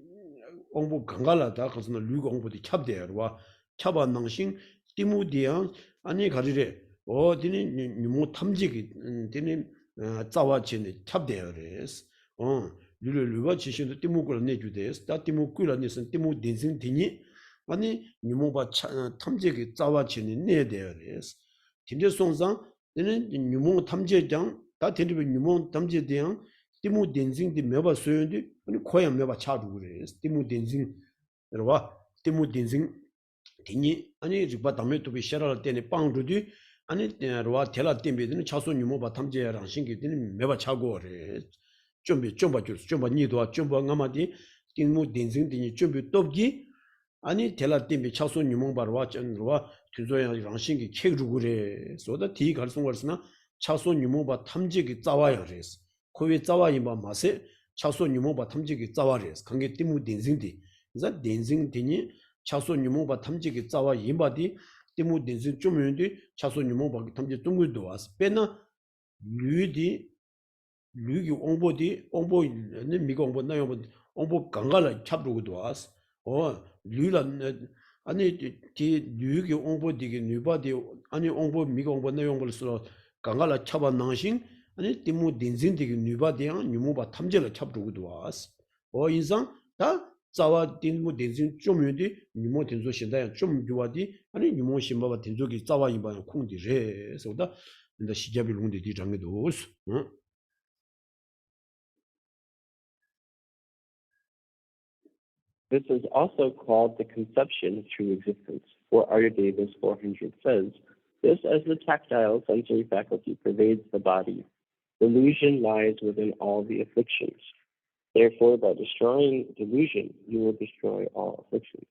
옹보 강갈라다 가서 류그 옹보디 캡데와 캡안낭신 띠무디양 아니 가리래 어디니 뉴모 탐지기 티니 짜와치네 캡데어레스 류르류가 지신도 띠무꾸라 내주데스 다 띠무꾸라 내선 띠무 딘신 티니 아니 뉴모바 탐지기 짜와치네 내데어레스 진짜 송상 얘는 뉴몬 탐제장 다 된리베 뉴몬 탐제대양 띠무 덴징디 메바 소연디 아니 코야 메바 차두 그래 띠무 덴징 여러와 띠무 덴징 디니 아니 리바 담에 또비 샤랄 때네 빵르디 아니 여러와 텔라 템베드는 차소 뉴모바 탐제야랑 신기디는 메바 차고 그래 좀봐 니도 좀봐 가마디 띠무 덴징 디니 좀비 똑기 아니 텔라 템베 차소 뉴모바와 쩐로와 그조야 양신기 책루그래 소다 디 갈송거스나 차소 뉴모바 탐지기 짜와야 그래서 코에 짜와이마 마세 차소 뉴모바 탐지기 짜와레스 관계 띠무 덴징디 그래서 덴징디니 차소 뉴모바 탐지기 짜와 이마디 띠무 덴징 좀연디 차소 뉴모바 탐지 동글도 와서 빼나 류디 류기 옹보디 옹보는 미고 옹보 나요 옹보 강가라 찹루고도 와서 류라 아니 디 뉴욕의 옹보디기 뉴바디 아니 옹보 미가 옹보 내용을 써 강가라 차바 낭싱 아니 디무 딘진디기 뉴바디야 뉴모바 탐제를 찹두고도 왔어 인상 다 자와 딘무 딘진 좀 유디 뉴모 딘조 신다야 좀 유와디 아니 뉴모 신바바 딘조기 자와 이바 콩디레 소다 근데 시잡이 롱디디 장에도 응 This is also called the conception of true existence, for Arya Davis 400 says, this as the tactile sensory faculty pervades the body, delusion lies within all the afflictions. Therefore, by destroying delusion, you will destroy all afflictions.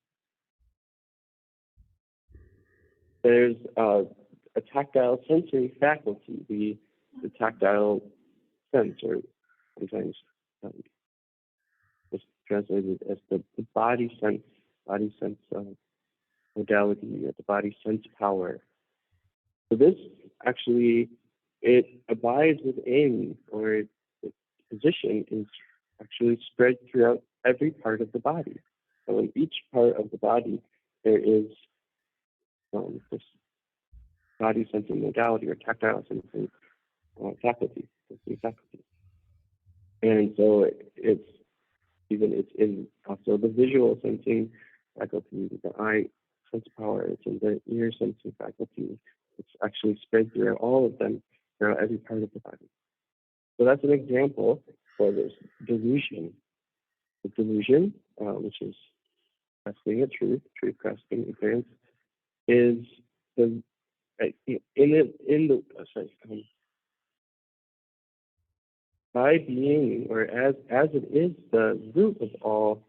There's a tactile sensory faculty, the tactile sense, or sometimes it's translated as the body sense modality, or the body sense power. So this actually, it abides within, or its position is actually spread throughout every part of the body. So in each part of the body, there is this body sensing modality, or tactile sensing faculty. And so it's in also the visual sensing faculty, the eye sense power, it's in the ear sensing faculty. It's actually spread throughout all of them, throughout every part of the body. So that's an example for this delusion. The delusion, which is grasping a truth grasping ignorance, is by being, or as it is the root of all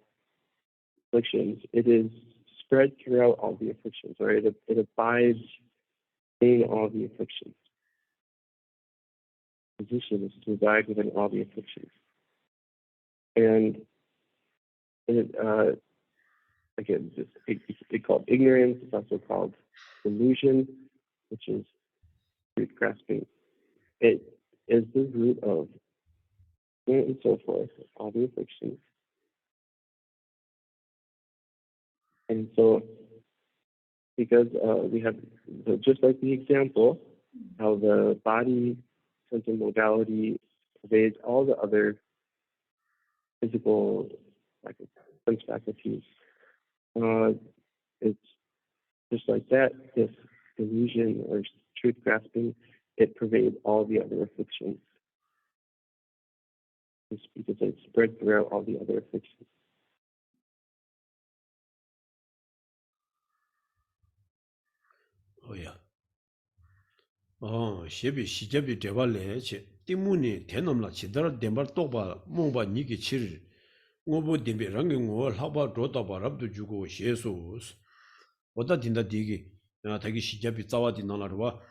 afflictions, it is spread throughout all the afflictions, or it abides in all the afflictions. The position is to abide within all the afflictions. And again, it's called ignorance. It's also called delusion, which is truth grasping. It is the root of, and so forth, all the afflictions. And so, because we have, just like the example, how the body sensing modality pervades all the other physical sense faculties, it's just like that. This delusion or truth grasping, it pervades all the other afflictions. It's because it's spread throughout all the other afflictions. 셰비 시제비 대발레 체 띠무니 대놈라 치더라 덴발 똑바 몽바 니기 칠 ngobo dembe rangi ngo lhaba dota barabdu jugo shesus oda dinda digi tagi shijabi zawadi nalarwa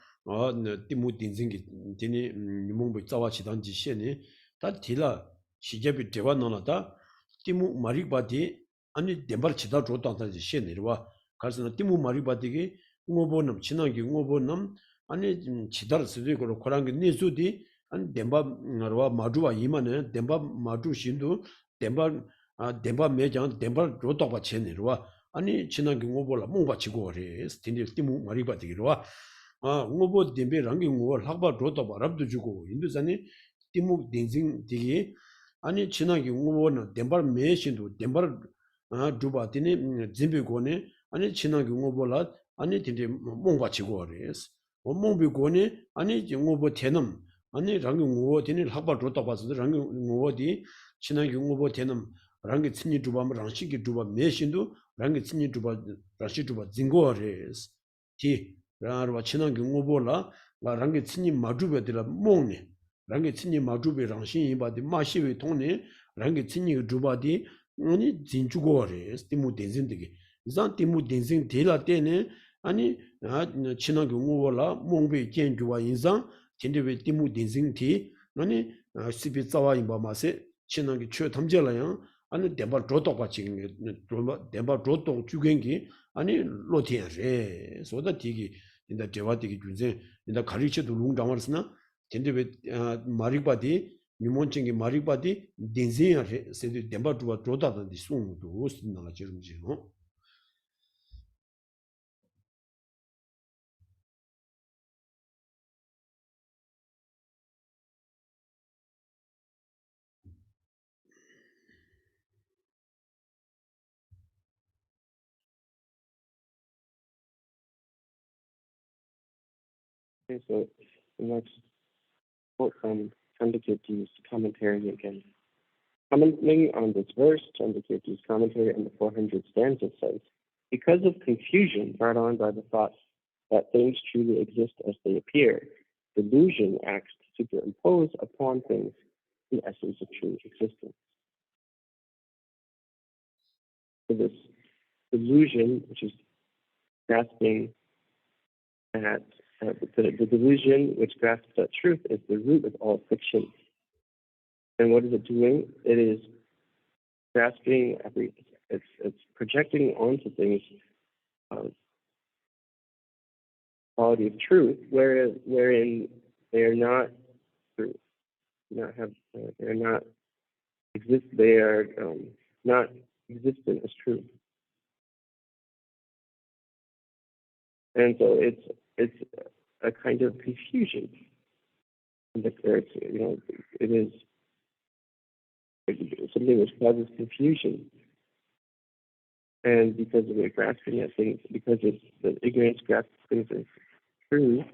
timu dinzingi dini nimongbo zawachi danji sheni ta tila shijabi dewa nalada timu marikbadi ani dembar chida jota danji shenirwa karsana timu marikbadigi ngobo nam chinangi ngobo nam 아니 지달 수도 있고 그런 게 니수디 안 덴바 나와 마주와 이만에 덴바 마주 신도 덴바 덴바 매장 덴바 로도바 체니로와 아니 지난 경우 몰라 뭔가 지고 그래 스틴디 띠무 말이 받기로와 응어보 덴베 랑기 응어 학바 로도바 랍도 주고 인도산이 띠무 덴징 디기 아니 지난 경우는 덴바 매신도 덴바 두바티니 짐비고네 아니 지난 경우 몰라 아니 딘디 뭔가 지고 그래 원몽비고니 아니 정오보 대놈 아니 랑기 우어 되는 학바 줬다 봐서 랑기 우어디 지난 경오보 대놈 랑기 친이 두바 랑시기 두바 메신도 랑기 친이 두바 라시 두바 징고레스 티 라르와 지난 경오보라 랑기 친이 마주베들라 몽네 랑기 친이 마주베 랑신 이바디 마시베 통네 랑기 친이 두바디 아니 진주고레스 티무 덴진데게 이산 티무 덴진 데라 때네 아니 지난 경우라 몽베 견주와 인상 진대베 티무 딘징티 아니 시비 자와인 바마세 지난게 최 탐제라요 아니 대바 조도가 지금 대바 조도 주겐기 아니 로티에 소다 디기 인다 대화디기 준세 인다 가리치도 룽장마르스나 진대베 마리바디 니몬칭기 마리바디 딘징에 세디 대바 조다다디 송도 스나라 지름지노 Okay, so the next quote from Chandakirti's commentary again. Commenting on this verse, Chandakirti's commentary on the 400 stanza says, because of confusion brought on by the thought that things truly exist as they appear, delusion acts to superimpose upon things the essence of true existence. So this delusion, which is grasping at the delusion which grasps at truth, is the root of all fiction. And what is it doing? It is grasping it's projecting onto things quality of truth, wherein they are not true, they're not exist. They are not existent as true, and so it's a kind of confusion. It is something which causes confusion, and because of it grasping at things, because it's the ignorance grasps things as true,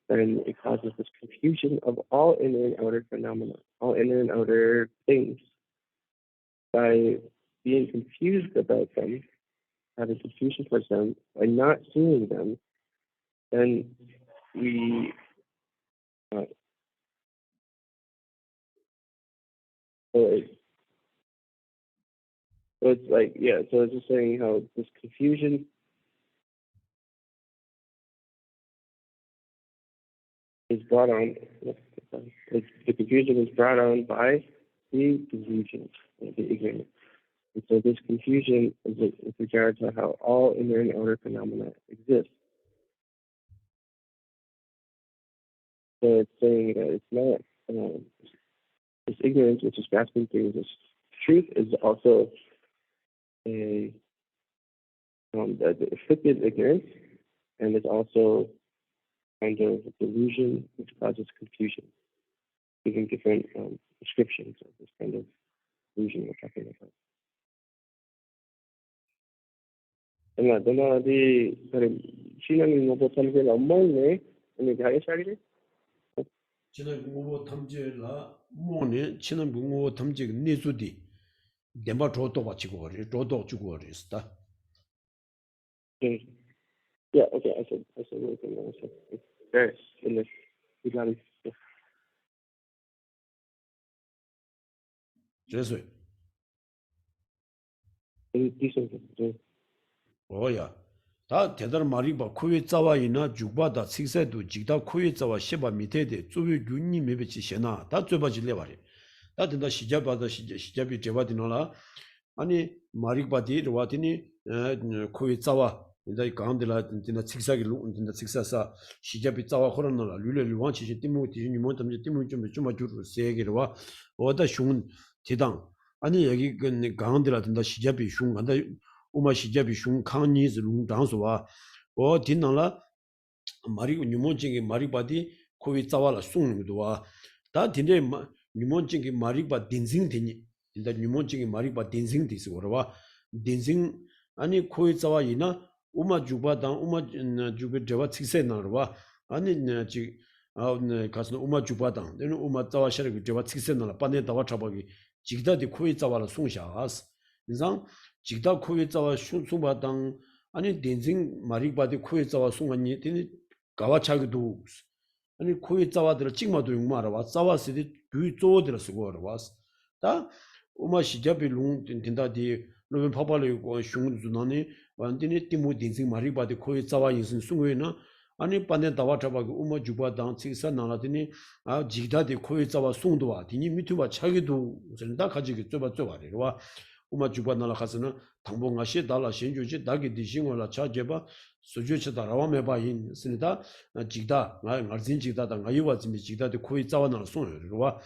then it causes this confusion of all inner and outer phenomena, all inner and outer things. By being confused about them, having confusion towards them, by not seeing them, then we so it's like, yeah, so it's just saying how this confusion is brought on, the confusion is brought on by the delusion, the ignorance. And so this confusion is with regard to how all inner and outer phenomena exist. So it's saying that it's not, this ignorance, which is grasping things as truth, is also the afflicted ignorance, and it's also kind of delusion which causes confusion, giving different descriptions of this kind of delusion we're talking about. 신앙이 뭐 탐지를 엄마네, 근데 자기 자리를 지난 공부 탐지라 뭐네 지난 공부 탐지 내수디 대마 조도 받치고 거리 조도 주고 거리스다. Yeah, okay, I said everything I said. It's there in this. You got it. 그래서 Decent. 오야 다 대단한 말이 봐 코에 자와이나 죽바다 식세도 직다 코에 자와 시바 밑에데 주위 균이 매베치 셔나 다 쯧바질래 말이 다 된다 시잡이 제바디노라 아니 마릭바디 로와티니 코에 자와 인다 가운데라 진짜 식사기 진짜 식사사 시잡이 자와 코로나라 류레류왕치 띠무 디니 몬탐지 띠무 좀 아주르 세게로와 오다 슝 대당 아니 여기 그 가운데라 된다 시잡이 슝 간다 우마 시잡이 슝 칸니즈 룽당소와 오 딘나라 마리고 뉴몬징이 마리바디 코위 자와라 숭는도와 다 딘데 뉴몬징이 마리바 딘징되니 인다 뉴몬징이 마리바 딘징디스 거와 딘징 아니 코위 자와이나 우마 주바당 우마 주베 저와 칙세나르와 아니 지 가서 우마 주바당 내는 우마 자와 셔르 저와 칙세나라 빠네 다와 잡아기 직다디 코위 자와라 숭샤스 인상 직다 코위 자와 숭바당 아니 딘징 마리바디 코위 자와 숭하니 딘 가와차기도 아니 코위 자와들 찍마도 용마라 와 자와스디 뷰 쪼들어 쓰고 와스 다 우마 시잡이 룽 딘다디 노벤 파발이 고 슝주나니 완전히 띠무 딘징 마리바디 코위 자와 인신 숭웨나 아니 반데 다와 잡아기 우마 주바당 칙사 나라디니 아 직다디 코위 자와 숭도와 디니 미투바 차기도 전다 가지기 쪼바쪼바리와 우마 주바나라 가서는 당봉아시 달라 신주지 다기 디싱월라 차제바 수주치다 라와메바인 스니다 직다 나르진 직다다 나이와 짐이 직다디 코이 자와나 송여와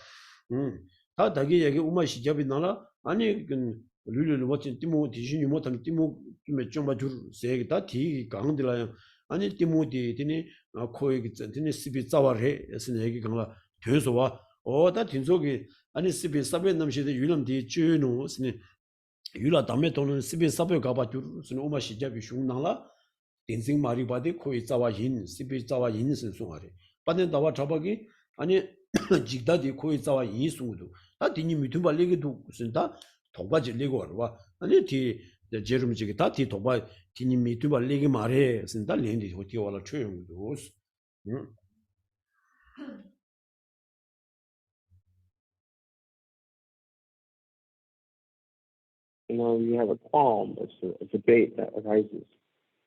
다 다기 얘기 우마 시잡이 나라 아니 그 룰룰 뭐지 띠모 디신이 못하면 띠모 좀 봐줄 세기다 디 강들라 아니 띠모디 디니 코이 디니 시비 자와레 스네 얘기 강라 되서와 어다 딘속이 아니 시비 사베 남시데 유람디 쥐노 스네 유라 담에 돈은 시비 사베 가봐 줄스네 오마 시잡이 슝나라 딘싱 마리바디 코이 자와 인 시비 자와 인스 송아레 빠는 다와 잡아기 아니 직다디 코이 자와 이송도 다 디니 미tumba 레기도 쓴다 동바지 레고 와 아니 디 제rum지기 다디 동바 디니 미tumba 레기 말해 쓴다 렌디 어디 와라 초용도 You have a qualm, a debate that arises.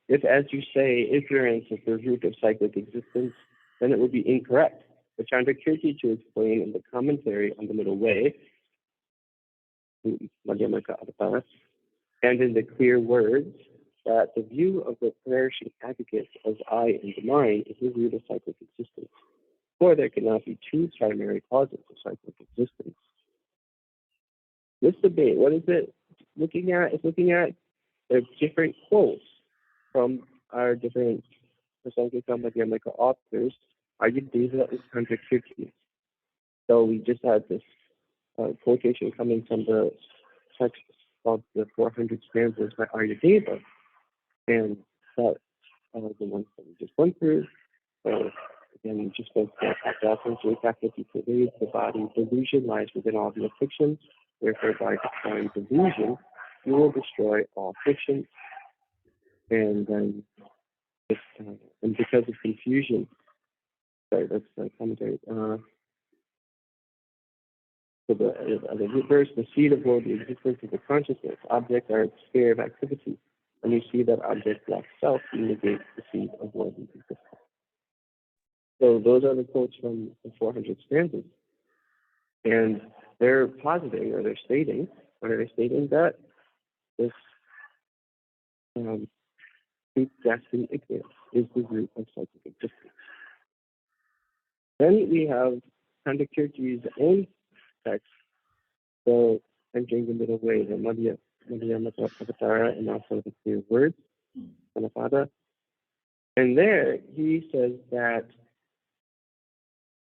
If, as you say, ignorance is the root of cyclic existence, then it would be incorrect. The Chandrakirti to explain in the commentary on the Middle Way, and in the clear words, that the view of the perishing aggregates as I and the mind is the root of cyclic existence. For there cannot be two primary causes of cyclic existence. This debate, what is it looking at? It's looking at the different quotes from our different Madhyamaka authors, Ayurveda and Chandrakirti. So we just had this quotation coming from the text of the 400 stanzas by Ayurveda, and that the ones that we just went through. So again, we just spoke about the body. Delusion lies within all the afflictions. Therefore, by destroying delusion, you will destroy all fiction. And then, and because of confusion, sorry, that's the commentary. So the verse, the seed of worldly existence is the consciousness. Objects are its sphere of activity. When you see that object lacks self, you negate the seed of worldly existence. So those are the quotes from the 400 stanzas. And they're positing, or they're stating, that this grasping ignorance is the root of cyclic existence. Then we have Chandrakirti's own text, so entering the middle way, the Madhyamaka Avatara, and also the clear words, Anapada. And there he says that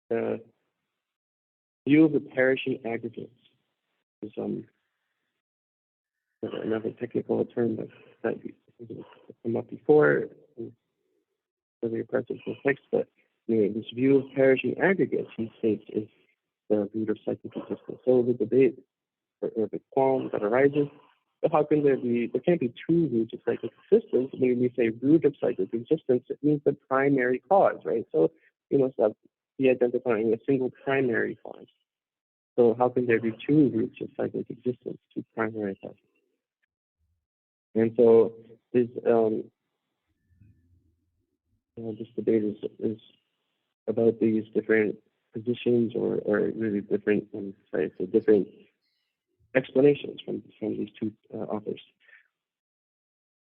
the view of the perishing aggregates is another technical term that come up before in earlier parts of the text, but this view of perishing aggregates, he states, is the root of cyclic existence. So the debate or the qualm that arises, but how can there can't be two roots of cyclic existence? When we say root of cyclic existence, it means the primary cause, right? So you must be identifying a single primary cause. So how can there be two roots of cyclic existence, two primary causes? And so this debate is about these different positions or really different different explanations from these two authors.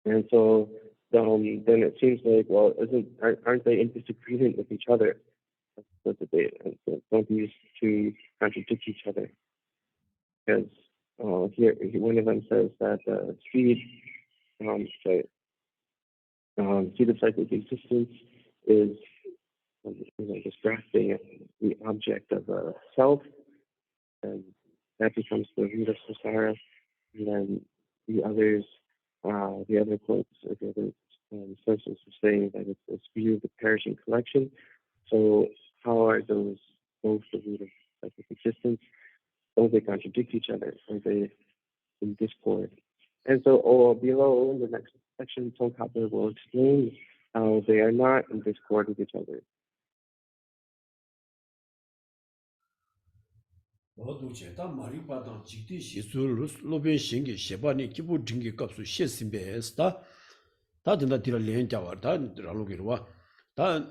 And so then it seems like, well, aren't they in disagreement with each other? That's the debate. And so don't these two contradict each other? Because here one of them says that seed of cyclic existence is just grasping at the object of self, and that becomes the root of samsara. And then the other quotes, or the other sources are saying that it's this view of the perishing collection. So how are those both the root of cyclic existence? Don't they contradict each other? Are they in discord? And so below in the next section, Tsongkhapa will explain how they are not in discord with each other. 다 마리바당 직디 시술 로벤 신기 셰바니 기부 딩기 값수 셰심베스다 다 된다 디라 렌자와 다 라로기로와 다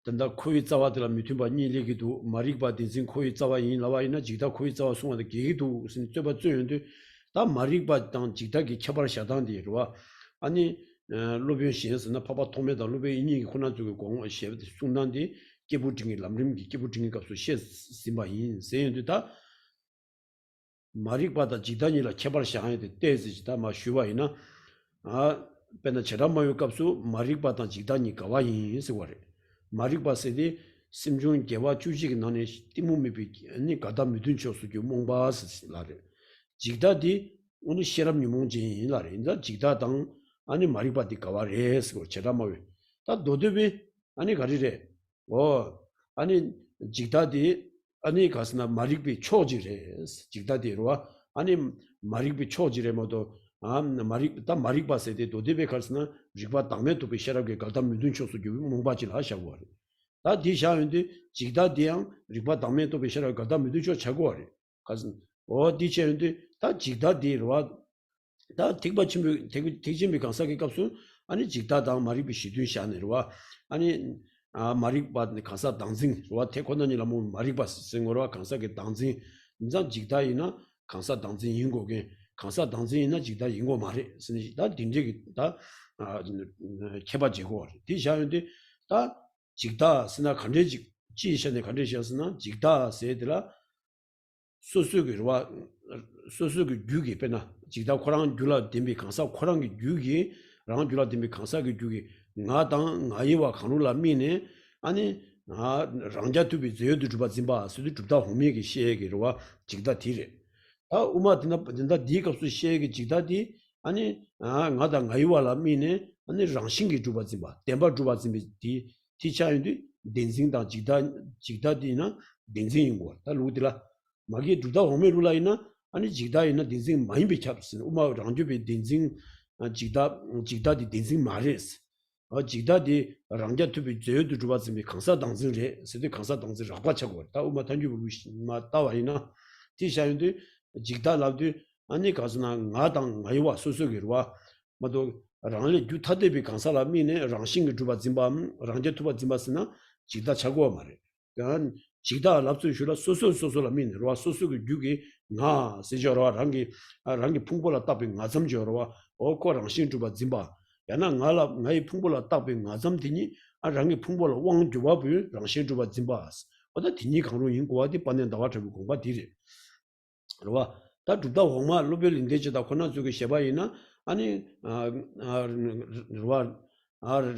된다 코이 자와들 미투바 니리기도 마리바 딘진 코이 자와 인 라와이나 직다 코이 자와 송한데 기기도 무슨 쩌바 쩌연데 다 마리바당 직다기 처벌 샤당디로와 아니 로벤 신스나 파파 토메다 로벤 이니 코나 주고 공 셰브 송난디 기부팅이 람림기 기부팅이 값수 셰심바인 세연도다 마릭바다 지단이라 개발 시행하는데 때지다 마 슈바이나 베나 제라마요 값수 마릭바다 지단이 가와인 세월에 마릭바세디 심중 개와 주식 나네 띠무미비 아니 가다 믿은 초수교 몽바스라레 지다디 오늘 시람 유몽진라레 인자 지다당 아니 마릭바디 가와레스 제라마요 다 도데베 아니 가리레 아니 직다디 아니 가스나 마릭비 초지레스 직다디로와 아니 마릭비 초지레 모두 마릭 다 마릭 봤을 때 도데베 가스나 직바 당면 또 비셔라게 갈다 믿은 초수 주 몽바질 하셔고 다 디샤인데 직다디양 직바 당면 또 비셔라게 갈다 믿은 초 차고 가스 디체인데 다 직다디로와 다 틱바침비 틱침비 강사기 값은 아니 직다당 마릭비 시든 샤네로와 아니 마릭바드 강사 당진 와 태권도니라 뭐 마릭바스 생거와 강사게 당진 인자 직다이나 강사 당진 인고게 강사 당진이나 직다 인고 말이 스니 다 딘제기 다 개바지고 디샤인데 다 직다 스나 간제직 지시에 간제시었으나 직다 세드라 소수기와 소수기 규기 빼나 직다 코랑 줄라 딘비 강사 코랑기 규기 랑 줄라 딘비 강사기 규기 나당 나이와 간울라 미네 아니 랑자투비 제여도 주바 짐바 수도 주다 호미기 시에기로와 직다 디레 우마드나 된다 디갑수 시에기 직다디 아니 나당 나이와라 미네 아니 랑싱기 주바 짐바 덴바 주바 짐비 디 티차인디 덴징다 직다디나 덴징인고 다 루디라 마기 주다 호메룰라이나 아니 직다이나 덴징 많이 비찹스 우마 랑주비 덴징 직다디 덴징 마레스 직다디 랑자 투비 제여도 주바스미 강사 당진레 세대 강사 당진 라바차고 다 우마 단주부 마 따와이나 티샤인데 직다 랍디 아니 가스나 나당 나이와 소소기로와 마도 랑레 주타데비 강사라 미네 랑싱 주바짐바 랑제 투바 짐바스나 직다 차고 말해 그러니까 직다 랍수 슈라 소소소소라 미네 와 소소기 주기 나 세저와 랑기 풍보라 따비 나섬저와 오코 랑싱 주바짐바 야나 나이 풍보라 따비 나섬디니 랑기 풍보라 왕 주바부 랑싱 주바짐바스 어다 디니 강로 인고와디 빠nen 다와 저부 공바 디리 그러와 다 두다 왕마 로벨 인데지다 코나 주기 셰바이나 아니 르와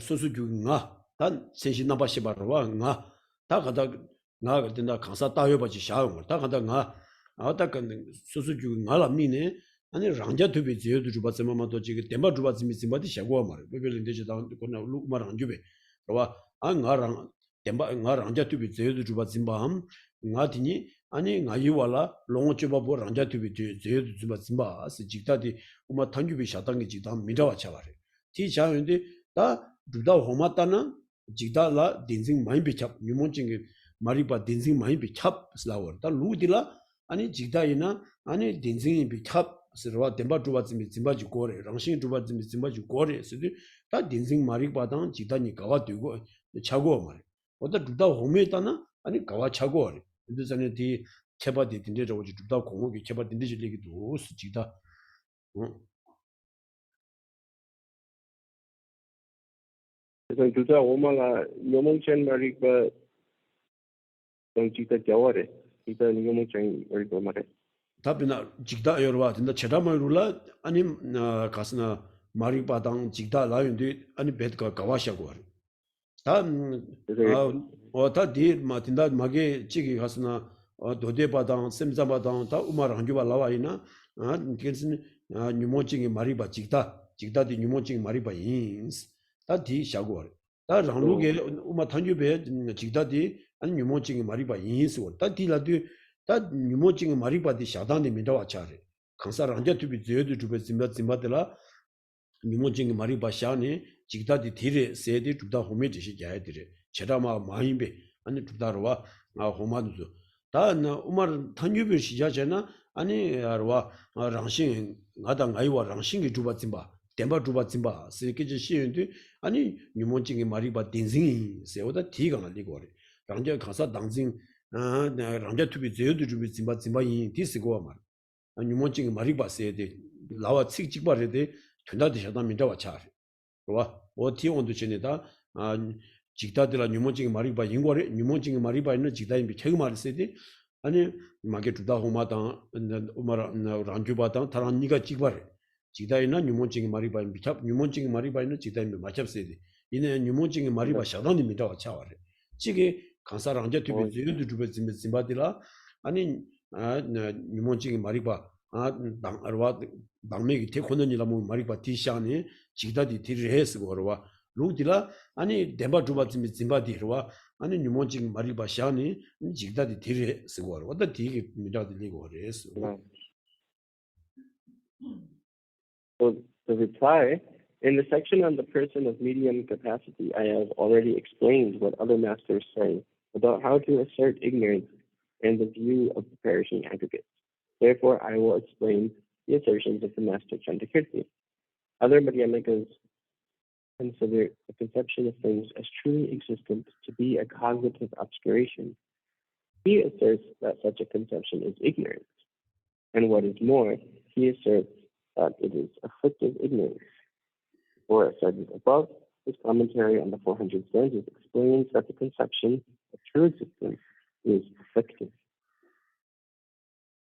소수주가 단 세신 나바시바르와 나 다가다 나 된다 강사 따여바지 샤옹 다가다 나 아다간 소수주 나람니네 아니 랑자 투비 제여도 주바스마마도 지금 덴바 주바스미 심바디 샤고 말 베벨인데지 다 코나 루마랑 안주베 그러와 나랑 덴바 나 랑자 투비 제여도 주바스임밤 나디니 아니 나이와라 롱어치바보 랑자 투비 제여도 주바스임바 직다디 우마 탄주비 샤당기 직다 미라와 차바레 티자인데 다 두다 호마타나 직다라 딘징 많이 비찹 유몬징이 마리바 딘징 많이 비찹 슬라워 다 루디라 아니 직다이나 아니 딘징이 비찹 스르와 덴바 주바즈미 짐바지 고레 랑싱 주바즈미 짐바지 고레 스디 다 딘징 마리바당 직다니 가와 되고 차고 말이 어다 두다 호메타나 아니 가와 차고 말이 근데 전에 디 케바디 딘데저 오지 두다 공목이 케바 딘데지 얘기도 직다 그래서 주자 오마가 요몽첸 마리바 정치가 겨워래 이단 요몽첸 마리바 말해 답이나 직다 여러와 된다 제다마루라 아니 가스나 마리바당 직다 라윤데 아니 베드가 가와샤고 다 어다디 마틴다 마게 지기 가스나 도데바당 셈자바당 다 우마랑주바 라와이나 그래서 뉴모징이 마리바 직다디 뉴모징이 마리바 인스 다디 샤고 다 랑루게 우마 탄주베 직다디 아니 뉴모징이 마리바 인스 다디라디 다 뉴모징이 마리바디 샤단데 미다와 차레 강사 랑자 투비 제여도 주베 짐바들라 뉴모징이 마리바 샤네 직다디 디레 세디 두다 호메지시 자야디레 제라마 마임베 아니 두다로와 호마두도 다나 우마르 탄유비 시자잖아 아니 아르와 랑싱 나당 아이와 랑싱이 주바짐바 덴바 주바짐바 세케지 시인데 아니 뉴몬징이 마리바 딘징이 세오다 디가나 리고레 랑자 가사 당징 랑자 투비 제여도 주비 짐바짐바이 디스고와 말 뉴몬징이 마리바 세데 라와 칙직바레데 튼다디 샤다 민다와 차레 와 어티온도 전에다 직다들라 뉴몬징이 마리바 인고레 뉴몬징이 마리바 있는 직다인비 최고 말했어야지 아니 마게 두다 호마다 우마라 란주바다 다른 니가 찍바레 직다이나 뉴몬징이 마리바 비탑 뉴몬징이 마리바 있는 직다인비 맞잡세야지 이내 뉴몬징이 마리바 샤단이 미다와 차와레 지게 강사랑 이제 두비 제도 주베 짐바디라 아니 뉴몬징이 마리바 당arwa 당메기 테코는이라 뭐 마리바 티샤니 직다디 디르헤스 거와 루디라 아니 덴바 주바 짐바디르와 아니 니모징 말이바 샤니 직다디 디레 쓰고 왔다 디게 미라디 리고 그래서 Right. So the reply, in the section on the person of medium capacity, I have already explained what other masters say about how to assert ignorance and the view of the perishing aggregates. Therefore, I will explain the assertions of the master Chandakirti. Other Madhyamikas consider the conception of things as truly existent to be a cognitive obscuration. He asserts that such a conception is ignorance. And what is more, he asserts that it is afflictive ignorance. For as cited above, his commentary on the 400 stanzas explains that the conception of true existence is afflictive.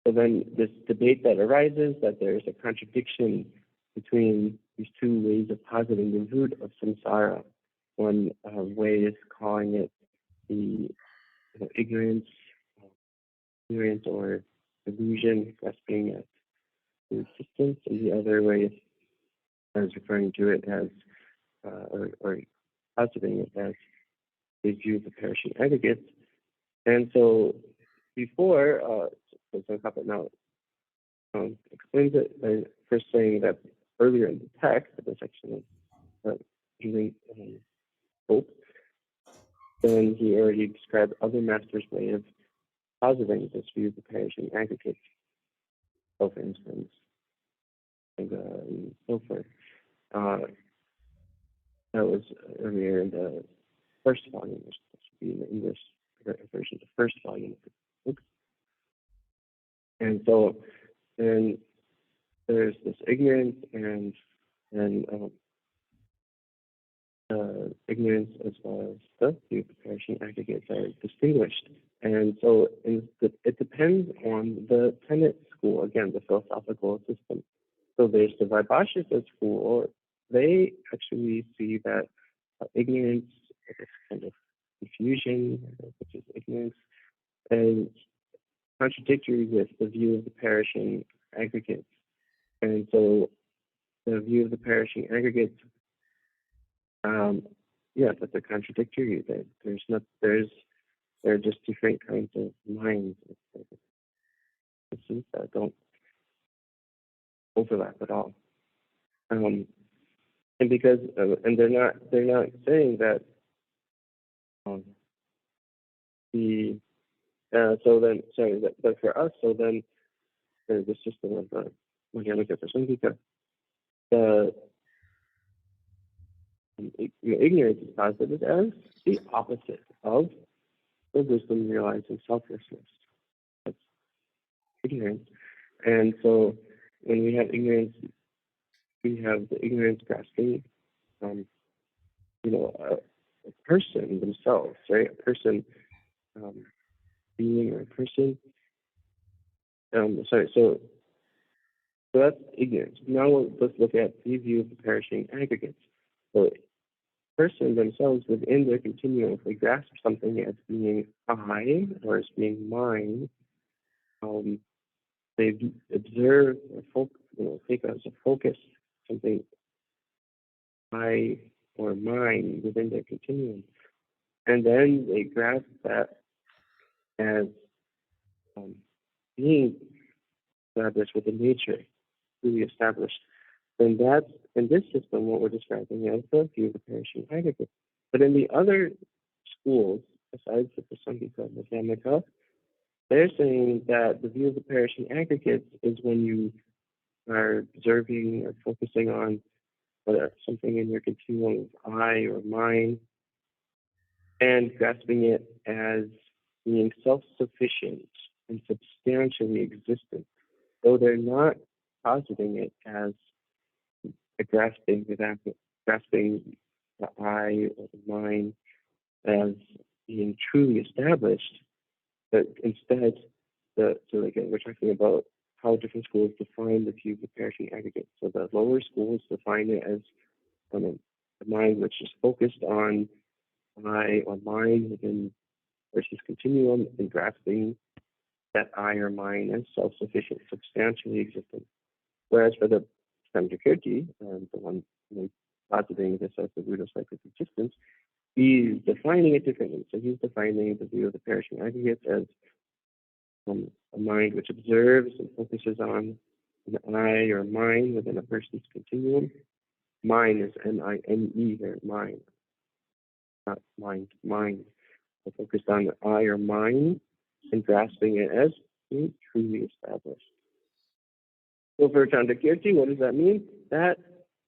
So then this debate that arises that there is a contradiction between these two ways of positing the root of samsara. One way is calling it the ignorance or illusion, grasping at the existence, and the other way is referring to it as, or positing it as the view of the perishing aggregates. And so before, now explains it by first saying that earlier in the text, in the section of using hope, then he already described other masters' way of positing this view of the perishing aggregates. So, for instance, and so forth. That was earlier in the first volume, which should be in the English version, the first volume of the book. And so then there's this ignorance and ignorance as well as the view of the perishing aggregates are distinguished. And so it depends on the tenet school, again, the philosophical system. So there's the Vaibhashika school. They actually see that ignorance, this kind of confusion, which is ignorance, is contradictory with the view of the perishing aggregates. And so the view of the perishing aggregates, that they're contradictory. That there are just different kinds of minds that don't overlap at all. And because and they're not saying that but for us, so then the system of the Madhyamika Prasangika, the ignorance is posited as the opposite of the wisdom realizing selflessness. That's ignorance. And so when we have ignorance, we have the ignorance grasping, a person themselves, right? A person, being or a person. So that's ignorance. Now let's look at the view of the perishing aggregates. So person themselves within their continuum, if they grasp something as being I or as being mine, they observe or take as a focus something I or mine within their continuum, and then they grasp that as being established within nature, really established. Then that's, in this system, what we're describing as the view of the perishing aggregate. But in the other schools, besides the Prasangika and the Madhyamika, they're saying that the view of the perishing aggregates is when you are observing or focusing on something in your continuum of I or mine and grasping it as being self-sufficient and substantially existent, though they're not positing it as a grasping the I or the mine as being truly established, but instead, again, we're talking about how different schools define the view of the perishing aggregate. So the lower schools define it as a mind which is focused on I or mine within versus continuum and grasping that I or mine as self-sufficient, substantially existent. Whereas for the Chandakirti, the one positing this as the root of psychic existence, he's defining it differently. So he's defining the view of the perishing aggregates as a mind which observes and focuses on an I or mind within a person's continuum. Mine is M-I-N-E here, mind, not mind, mind. So focused on the I or mind and grasping it as being truly established. So for Chandrakirti, what does that mean? That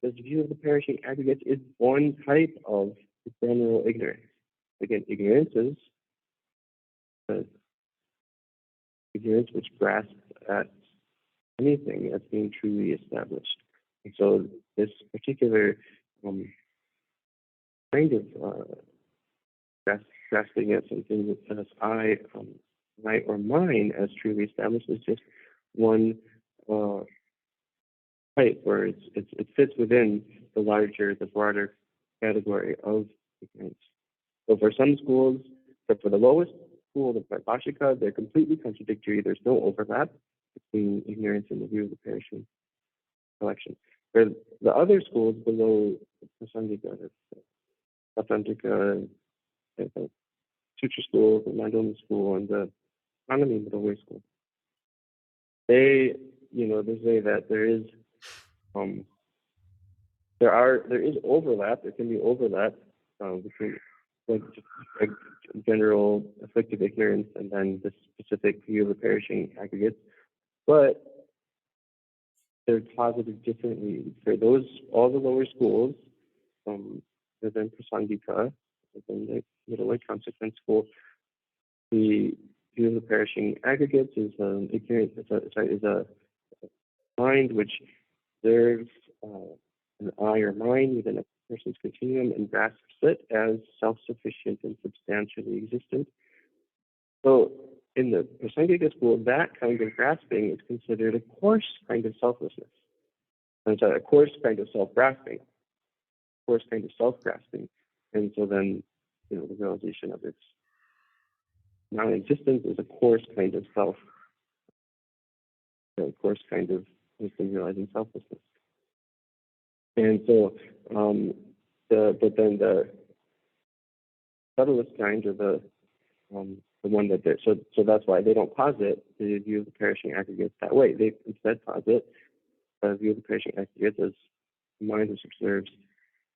this view of the perishing aggregates is one type of general ignorance. Again, ignorance is ignorance which grasps at anything as being truly established. And so this particular kind of grasping at something as I or mine as truly established is just one type where it fits within the broader category of ignorance. So for some schools, but for the lowest school, the Vaibhashika, they're completely contradictory. There's no overlap between ignorance and the view of the perishing collection. For the other schools below the Prasangika, the Satantrika, the Sutra school, the Mandoma school, and the Economy middleway school, they say that there is overlap. There can be overlap between like general afflictive ignorance and then the specific view of the perishing aggregates, but they're posited differently. For all the lower schools, within Prasangika, within the middle way consequent school, the view of the perishing aggregates is an ignorance. Is a mind which observes an I or mind within a person's continuum and grasps it as self-sufficient and substantially existent. So in the Prasangika school, that kind of grasping is considered a coarse kind of selflessness. And so a coarse kind of self-grasping, And so then, the realization of its non-existence is a coarse kind of wisdom realizing selflessness. And so, but then the subtlest kind, or the one that so that's why they don't posit the view of the perishing aggregates that way. They instead posit the view of the perishing aggregates as mind which observes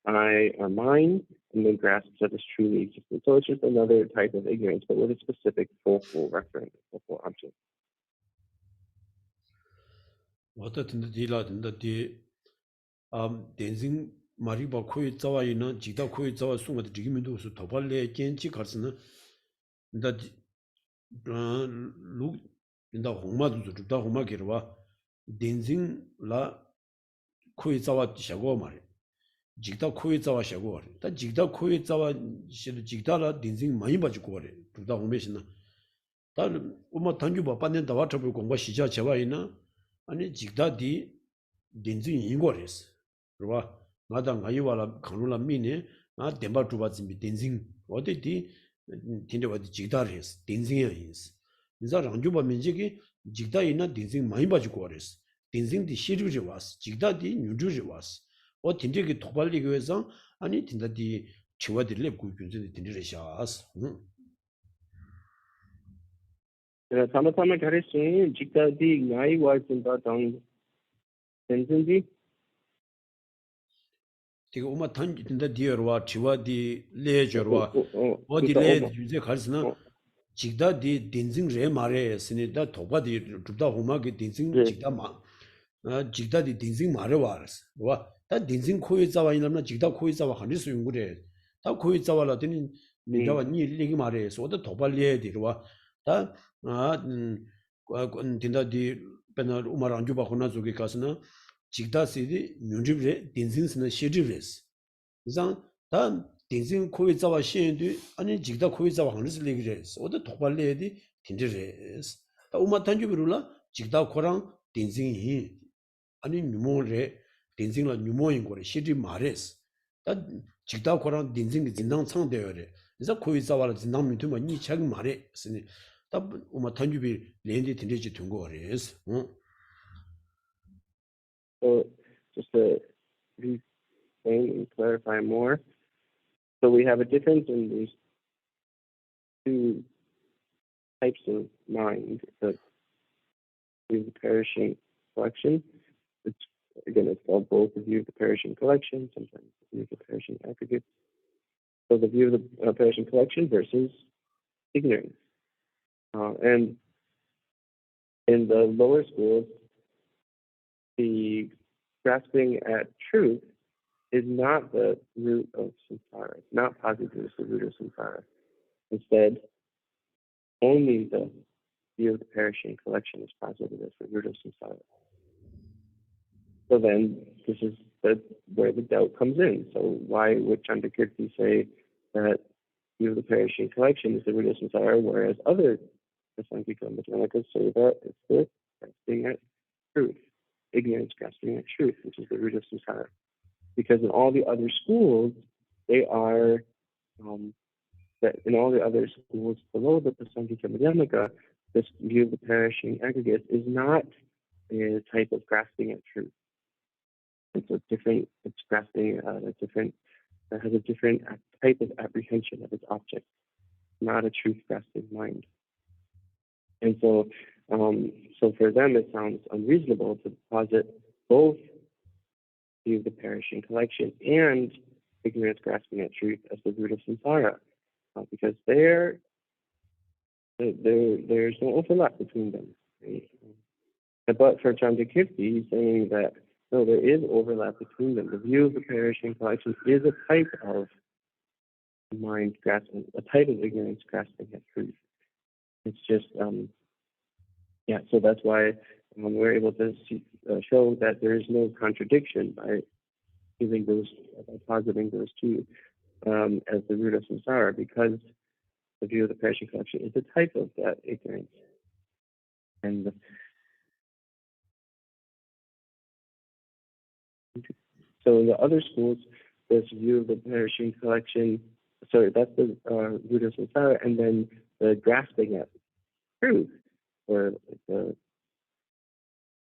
I or mine and then grasps that as truly existent. So it's just another type of ignorance, but with a specific focal reference, focal object. 어떻든 디라 된다 디 댄싱 마리바 코이 자와이나 지다 코이 자와 송어도 지금도 수 도발레 겐지 가르스는 인다 루 인다 홍마도 주다 홍마기르와 댄싱 라 코이 자와 샤고 말이 직다 코이 자와 샤고 말이 다 직다 코이 자와 시르 직다라 댄싱 많이 봐주고 말이 주다 홍메시나 다 엄마 단주 봐 빠낸다 와트볼 공부 시자 제와이나 아니 직다디 댄싱 인고레스 그러와 나다 가이와라 강로라 미네 나 덴바 주바지 댄싱 어디디 딘데와디 직다레스 댄싱이야 인스 인자 랑주바 민지기 직다이나 댄싱 많이 봐주고 그랬어 댄싱디 시르지 왔어 직다디 뉴주지 왔어 딘데기 도발리기 위해서 아니 딘다디 치와들레 구균제 딘데레샤스 타마타마 가르치 직다디 나이 와진다 당 댄싱디 디가 오마 탄진다 디어와 치와디 레저와 어디 레 주제 가르스나 직다디 딘징 레 마레스니다 도바디 줍다 호마기 딘징 직다 마 직다디 딘징 마레와스 와다 딘징 코이 자와 이나나 직다 코이 자와 한리스 용구레 다 코이 자와라 되는 민다와 니 리기 마레스 오다 도발리에 디르와 다 딘다디 베나 우마랑 주바 호나 조기 가스나 직다시디 뉴집레 딘징스나 시집레스 이상 단 딘징 코이 자와 시엔디 아니 직다 코이 자와 한리스 리기레스 오다 도발레디 딘데레스 다 우마 탄주비루라 직다 코랑 딘징이 아니 뉴모레 딘징라 뉴모인 거래 시집 마레스 다 직다 코랑 딘징이 진당 창되어래 그래서 코이 자와라 진당 미투마 니 책 마레스니 다 우마 탄주비 렌디 딘데지 된 거래스 So just to explain and clarify more, So we have a difference in these two types of mind, the view of the perishing collection. It's called both the view of the perishing collection, sometimes the view of the perishing aggregate. So the view of the perishing collection versus ignorance. And in the lower schools, the grasping at truth is not the root of samsara. It's not positive as the root of samsara. Instead, only the view of the perishing collection is positive as the root of samsara. So then, this is where the doubt comes in. So why would Chandrakirti say that view of the perishing collection is the root of samsara, whereas other Prasangika and Madhyamikas say that it's the grasping at truth, ignorance grasping at truth, which is the root of samsara? Because in all the other schools, they are that in all the other schools below the Prasangika Madhyamika, this view of the perishing aggregate is not a type of grasping at truth. It's grasping that has a different type of apprehension of its object, not a truth grasping mind. And so for them, it sounds unreasonable to posit both view of the perishing collection and ignorance grasping at truth as the root of samsara, because there's no overlap between them. Right? But for Chandrakirti, he's saying that no, there is overlap between them. The view of the perishing collection is a type of mind grasping, a type of ignorance grasping at truth. It's just, so that's why we're able to show that there is no contradiction by positing those two as the root of samsara, because the view of the perishing collection is a type of that ignorance. And so in the other schools, this view of the perishing collection, that's the root of samsara, and then the grasping at truth, or the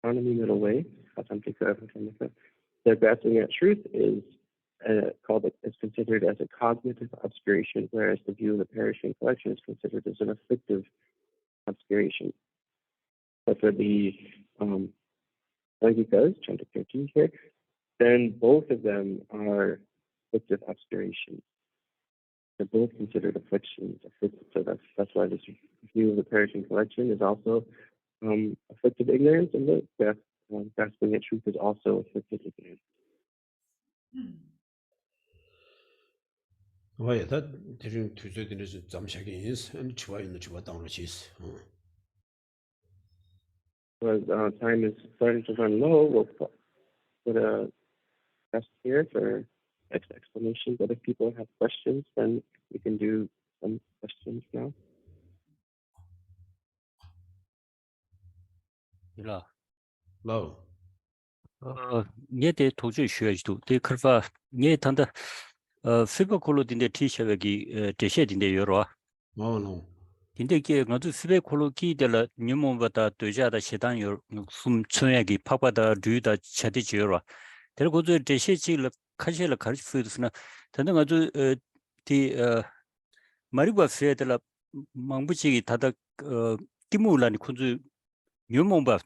economy middle way, the grasping at truth is considered as a cognitive obscuration, whereas the view of the perishing collection is considered as an afflictive obscuration. But for the Sangikas, Chandrakirti here, then both of them are afflictive obscurations. They're both considered afflictions. So that's why this view of the perishing collection is also afflictive ignorance, and the grasping at truth is also afflictive ignorance. 와야 다 대중 투자들에서 잠시하게 있어. 아니 좋아요는 좋아 당로치스. But time is starting to run low. We'll put a test here for next explanation. But if people have questions, then we can do some questions now. 일라. 라우. 얘대 도저히 쉬어야지도. 대 그러바 얘 단다 피버콜로딘데 티셔베기 제셰딘데 요로. 노. 딘데게 가도 피버콜로기들 뉴몬바다 도자다 시단 요 숨천야기 파바다 류다 차디지요로. 대고도 제셰지를 카시를 가르치스나 단다 가도 디 마리바 페들 망부치기 다다 티무라니 군주 뉴몬바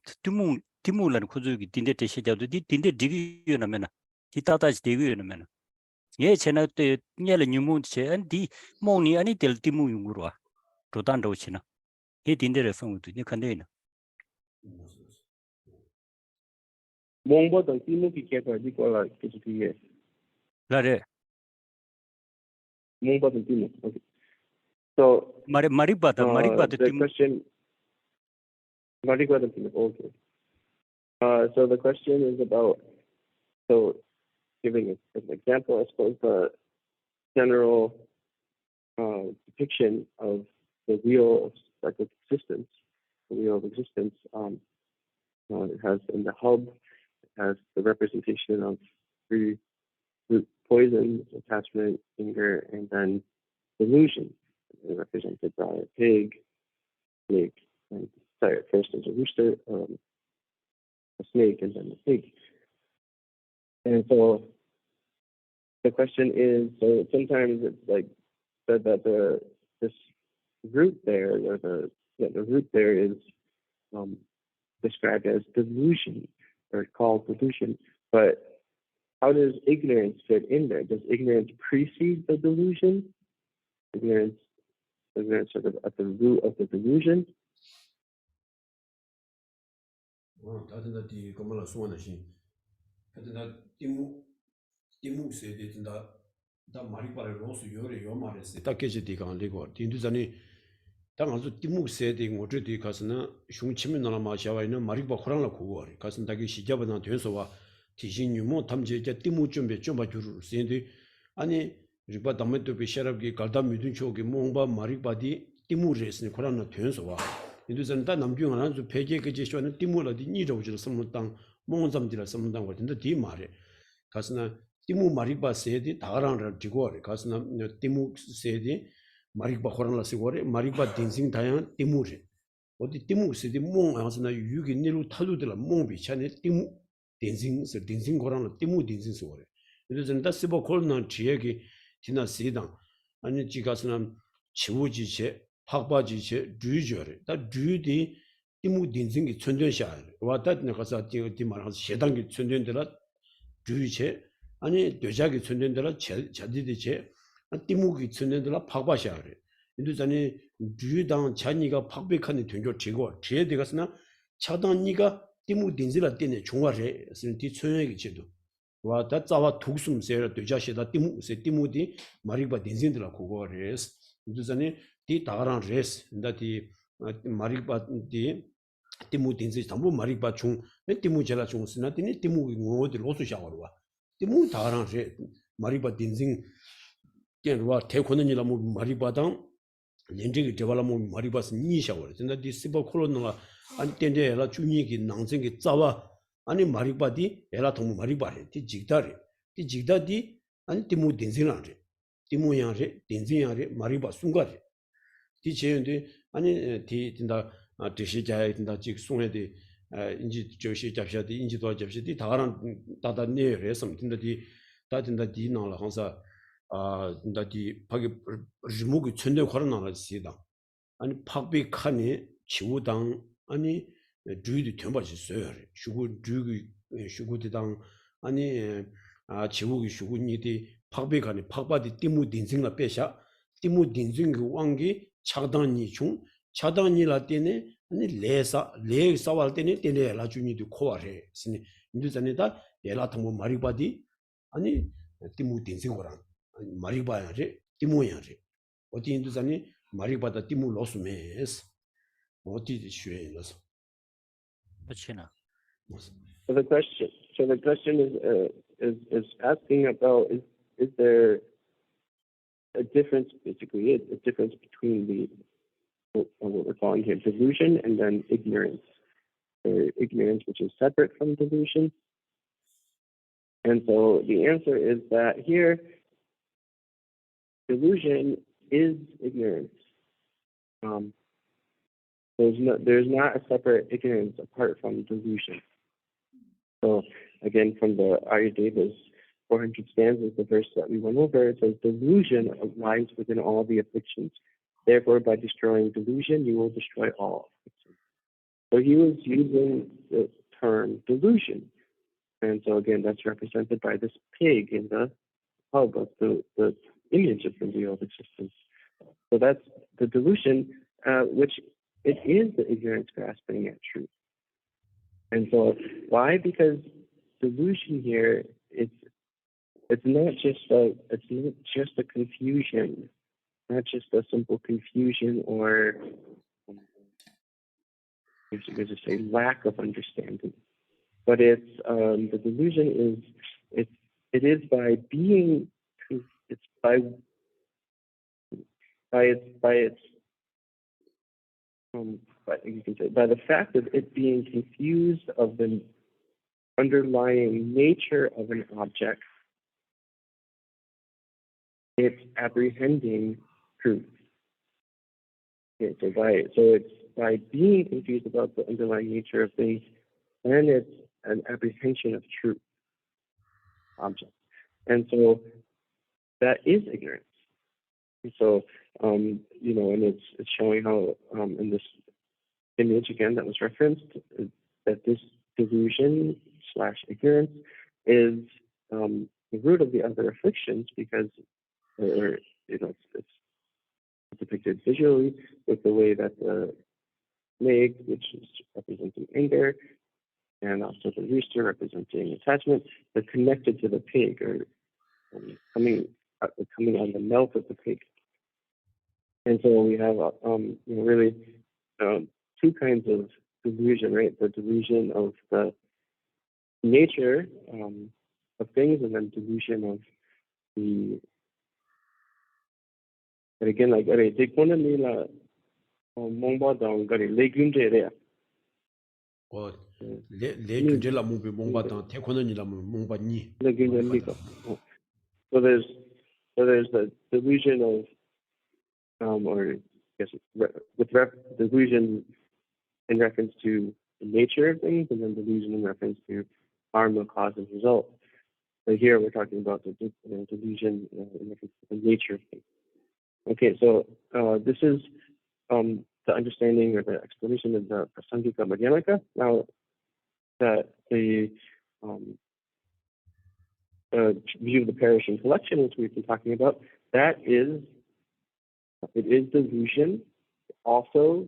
티무라니 군주기 딘데 제셰자도 딘데 디기요나면은 디타다지 디기요나면은 예 제나때 냐를 뉴몬체 안디 모니 아니 델 티무용으로 도단도치나 이 딘데를 성우도 니 간데이나 몽보던 티무기 개발 이거라 그지게. 라레 몽보던 티무. Okay. So 마리바다 the 티무 question. Maribadan timu. Okay. So the question is about, giving an example, I suppose the general depiction of the wheel of cyclic existence, the wheel of existence, it has in the hub, it has the representation of three root poisons, attachment, anger, and then delusion, represented by a pig, snake, and first as a rooster, a snake, and then a pig. And so the question is, so sometimes it's like said that this root there, or the root there is described as delusion, or called delusion. But how does ignorance fit in there? Does ignorance precede the delusion? Ignorance sort of at the root of the delusion? 다든다 디 고말라 수원하신 다든다 디무 세데 든다 다 마리바레 로스 요레 요 말했어 다 깨지디 간리고 딘두자니 당아주 디무 세데 ngo저디 가스나 흉치면 나라 마샤와이는 마리바 호랑라 고고리 가슴 다기 시잡은 된서와 디신 유모 탐제제 디무 좀베 좀바 주르 세데 아니 리바 담메도 비샤랍기 갈다 미든 초기 몽바 마리바디 디무 레스니 코란나 된서와 인도전다 남중 하나 좀 폐계 그 제시하는 띠무라디 니저우지를 섬문당 몽zam디라 섬문당 같은데 뒤 말에 가스나 띠무 마리바 세디 다가랑을 지고래 가스나 띠무 세디 마리바 호랑라 시고래 마리바 딘싱 다양 띠무래 어디 띠무 세디 몽 가스나 유기 니루 탈루들라 몽비 차네 띠무 딘싱 호랑라 띠무 딘싱 소래 인도전다 시보 콜나 지역이 지나 시당 아니 지가스나 치우지체 학바지체 주저래 다 주디 이무 딘싱이 천전샤 와다네 가서 디 말하서 세당기 천전들라 주체 아니 되자기 천전들라 자디디체 띠무기 천전들라 박바샤래 인도전에 주당 잔이가 박백한이 된거 지고 제에 되가서나 차단이가 띠무 딘질라 때네 중화래 선티 천연의 제도 와다 자와 독숨세라 되자시다 띠무디 마리바 딘진들라 고거래스 인도전에 디 다가랑 레스 인다디 마리바 디 띠무 딘지 전부 마리바 중 띠무 제라 중 스나디니 띠무 ngo디 로스샤워와 띠무 다가랑 레 마리바 딘징 겐와 태코는이라 뭐 마리바당 렌지기 데발라 뭐 마리바스 니샤워 인다디 시바 콜로노가 안 땡데라 주니기 낭생기 자와 아니 마리바디 에라 동 마리바레 디 직다디 아니 띠무 딘징라레 띠무야레 딘징야레 마리바 순가레 디 제연데 아니 디 딘다 디시자에 딘다 직 송에디 인지 저시 잡샤디 인지 도 잡시디 다가랑 다다 네레섬 딘다 디 다딘다 디 나라 항사 딘다 디 파기 리무기 천대 거는 나라시다 아니 팍비 칸이 치우당 아니 주의도 전바지 써요 슈구 주기 슈구디당 아니 치우기 슈구니디 팍비 칸이 팍바디 띠무 딘싱라 빼샤 띠무 딘싱 그 왕기 차단이 중 차단이라 때네 아니 레사할 때네 때네 라주니도 코아래 스니 인도전에다 레라 통보 마리바디 아니 띠무 딘싱고랑 마리바야래 띠무야래 어디 인도전에 마리바다 띠무 로스메스 어디 쉬에라서 그렇지나. So the question is asking about is there a difference, basically, a difference between what we're calling here delusion and then ignorance. Or ignorance, which is separate from delusion. And so the answer is that here, delusion is ignorance. There's not a separate ignorance apart from delusion. So again, from the Aryadeva's 400 stanzas, the verse that we went over, it says, delusion lies within all the afflictions. Therefore, by destroying delusion, you will destroy all afflictions. So he was using the term delusion. And so again, that's represented by this pig in the hub of the image of the real existence. So that's the delusion, which it is the ignorance grasping at truth. And so why? Because delusion here, it's not just a confusion, not just a simple confusion or you could just say lack of understanding, but it's the delusion is it is by being it's by you can say by the fact of it being confused of the underlying nature of an object, it's apprehending truth. Okay, so it's by being confused about the underlying nature of things, then it's an apprehension of truth object. And so that is ignorance. And so, and it's showing how in this image again that was referenced, that this delusion / ignorance is the root of the other afflictions, because it's depicted visually with the way that the snake, which is representing anger, and also the rooster representing attachment, they're connected to the pig, or coming out of the mouth of the pig. And so we have really two kinds of delusion, right? The delusion of the nature of things, and then delusion of the. And again, like they call it mongba dang gari legume area. le junje la mongbe mongba dang te kono ni la mongba ni. Legume liko. So there's the delusion of or I guess delusion in reference to the nature of things, and then delusion in reference to harm, the cause, and result. But here we're talking about the delusion in reference to the nature of things. Okay, so this is the understanding or the explanation of the Prasangika Madhyamaka. Now, the view of the perishing collection, which we've been talking about, it is delusion, also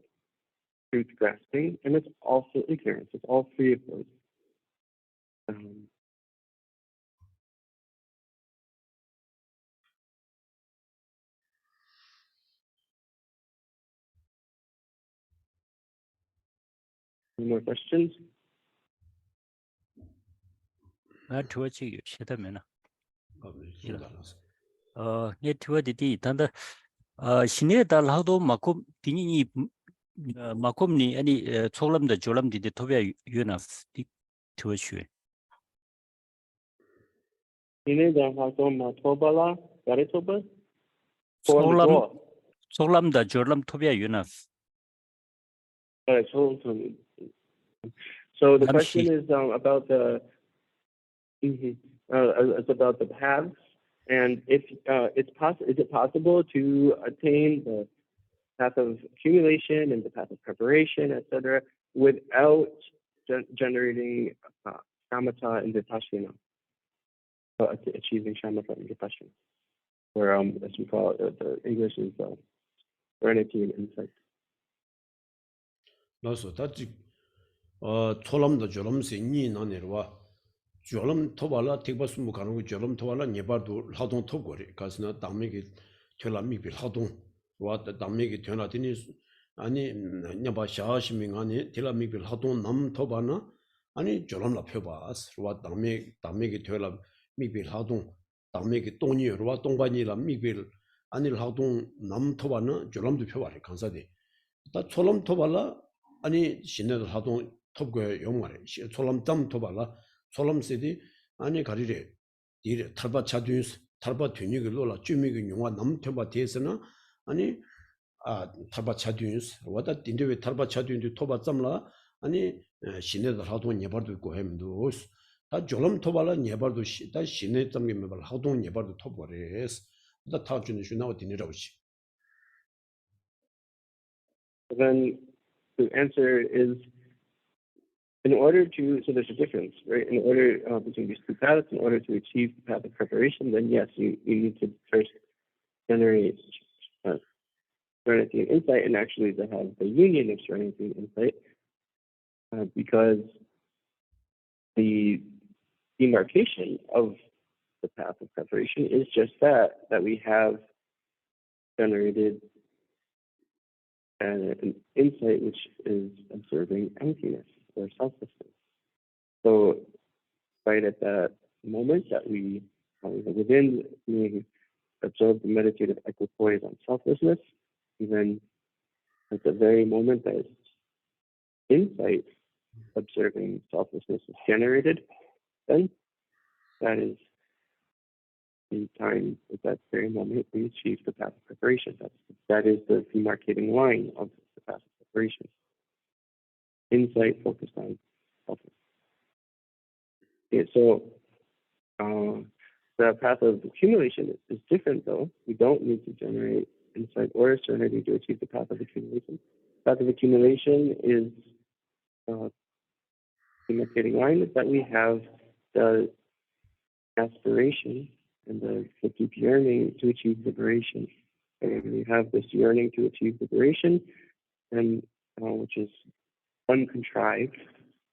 truth grasping, and it's also ignorance. It's all three of those. Any more questions? 신에다 하도 마콤 디니 마콤니 아니 초람다 졸람디데 토비아 유나스 디투슈 신에다 하도 마토발라 가레토바 초람다 졸람 토비아 유나스. So the question is about the it's about the paths, and if is it possible to attain the path of accumulation and the path of preparation, etc., without generating shamatha and vipassana, achieving shamatha and vipassana, or as we call it, the English is serenity and insight. 나서 다지 초람도 졸음세 니 나네와 졸음 토발라 택바스무 가는 거 졸음 토발라 예바도 하동 토고리 가스나 담메기 결람미 빌 하동 와 담메기 되나더니 아니 냐바 샤시밍 아니 딜람미 빌 하동 남 토바나 아니 졸음라 펴바스 와 담메기 되라 미빌 하동 담메기 동니와 동반이라 미빌 아니 하동 남 토바나 졸음도 펴바리 간사데 다 초람 토발라 아니 신내도 하동 톱고에 용말에 초람 담 토발라 초람 세디 아니 가리래 이 탈바 차드스 탈바 튜니그 로라 쭈미그 용화 남 토바 대에서는 아니 탈바 차드스 와다 딘데베 탈바 차드인데 토바 짬라 아니 신내도 하동 예바도 있고 햄도 다 졸람 토발라 예바도 다 신내 짬게 메발 하동 예바도 톱거레스 다 타주는 주나오 디네라오시. Then the answer is, in order to, so there's a difference, right? In order between these two paths, in order to achieve the path of preparation, then yes, you need to first generate serenity and insight, and actually to have the union of serenity and insight, because the demarcation of the path of preparation is just that we have generated an insight which is observing emptiness or selflessness. So right at that moment that we within being absorbed the meditative equipoise on selflessness, even at the very moment that insight observing selflessness is generated, then that is the time, at that very moment, we achieve the path of preparation. That is the demarcating line of the path of preparation. Insight focused on selflessness. Okay, so The path of accumulation is different, though. We don't need to generate insight or serenity to achieve the path of accumulation. Path of accumulation is imitating line is that we have the aspiration and the deep yearning to achieve liberation. And we have this yearning to achieve liberation, and which is uncontrived,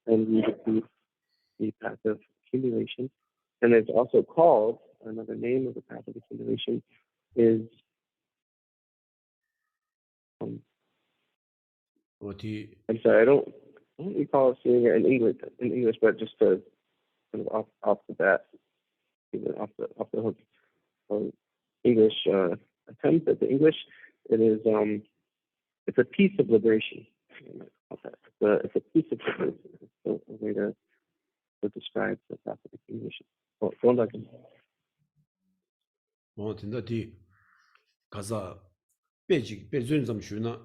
and we achieve the path of accumulation. And it's also called, another name of the path of accumulation is I'm sorry, I don't recall seeing it in English, but just to sort of off the bat, even off the hook, English attempt at the English, it is it's a piece of liberation. It's a piece of liberation. It's a way to describe the path of accumulation. Don't like it. 가자 배준 좀 주나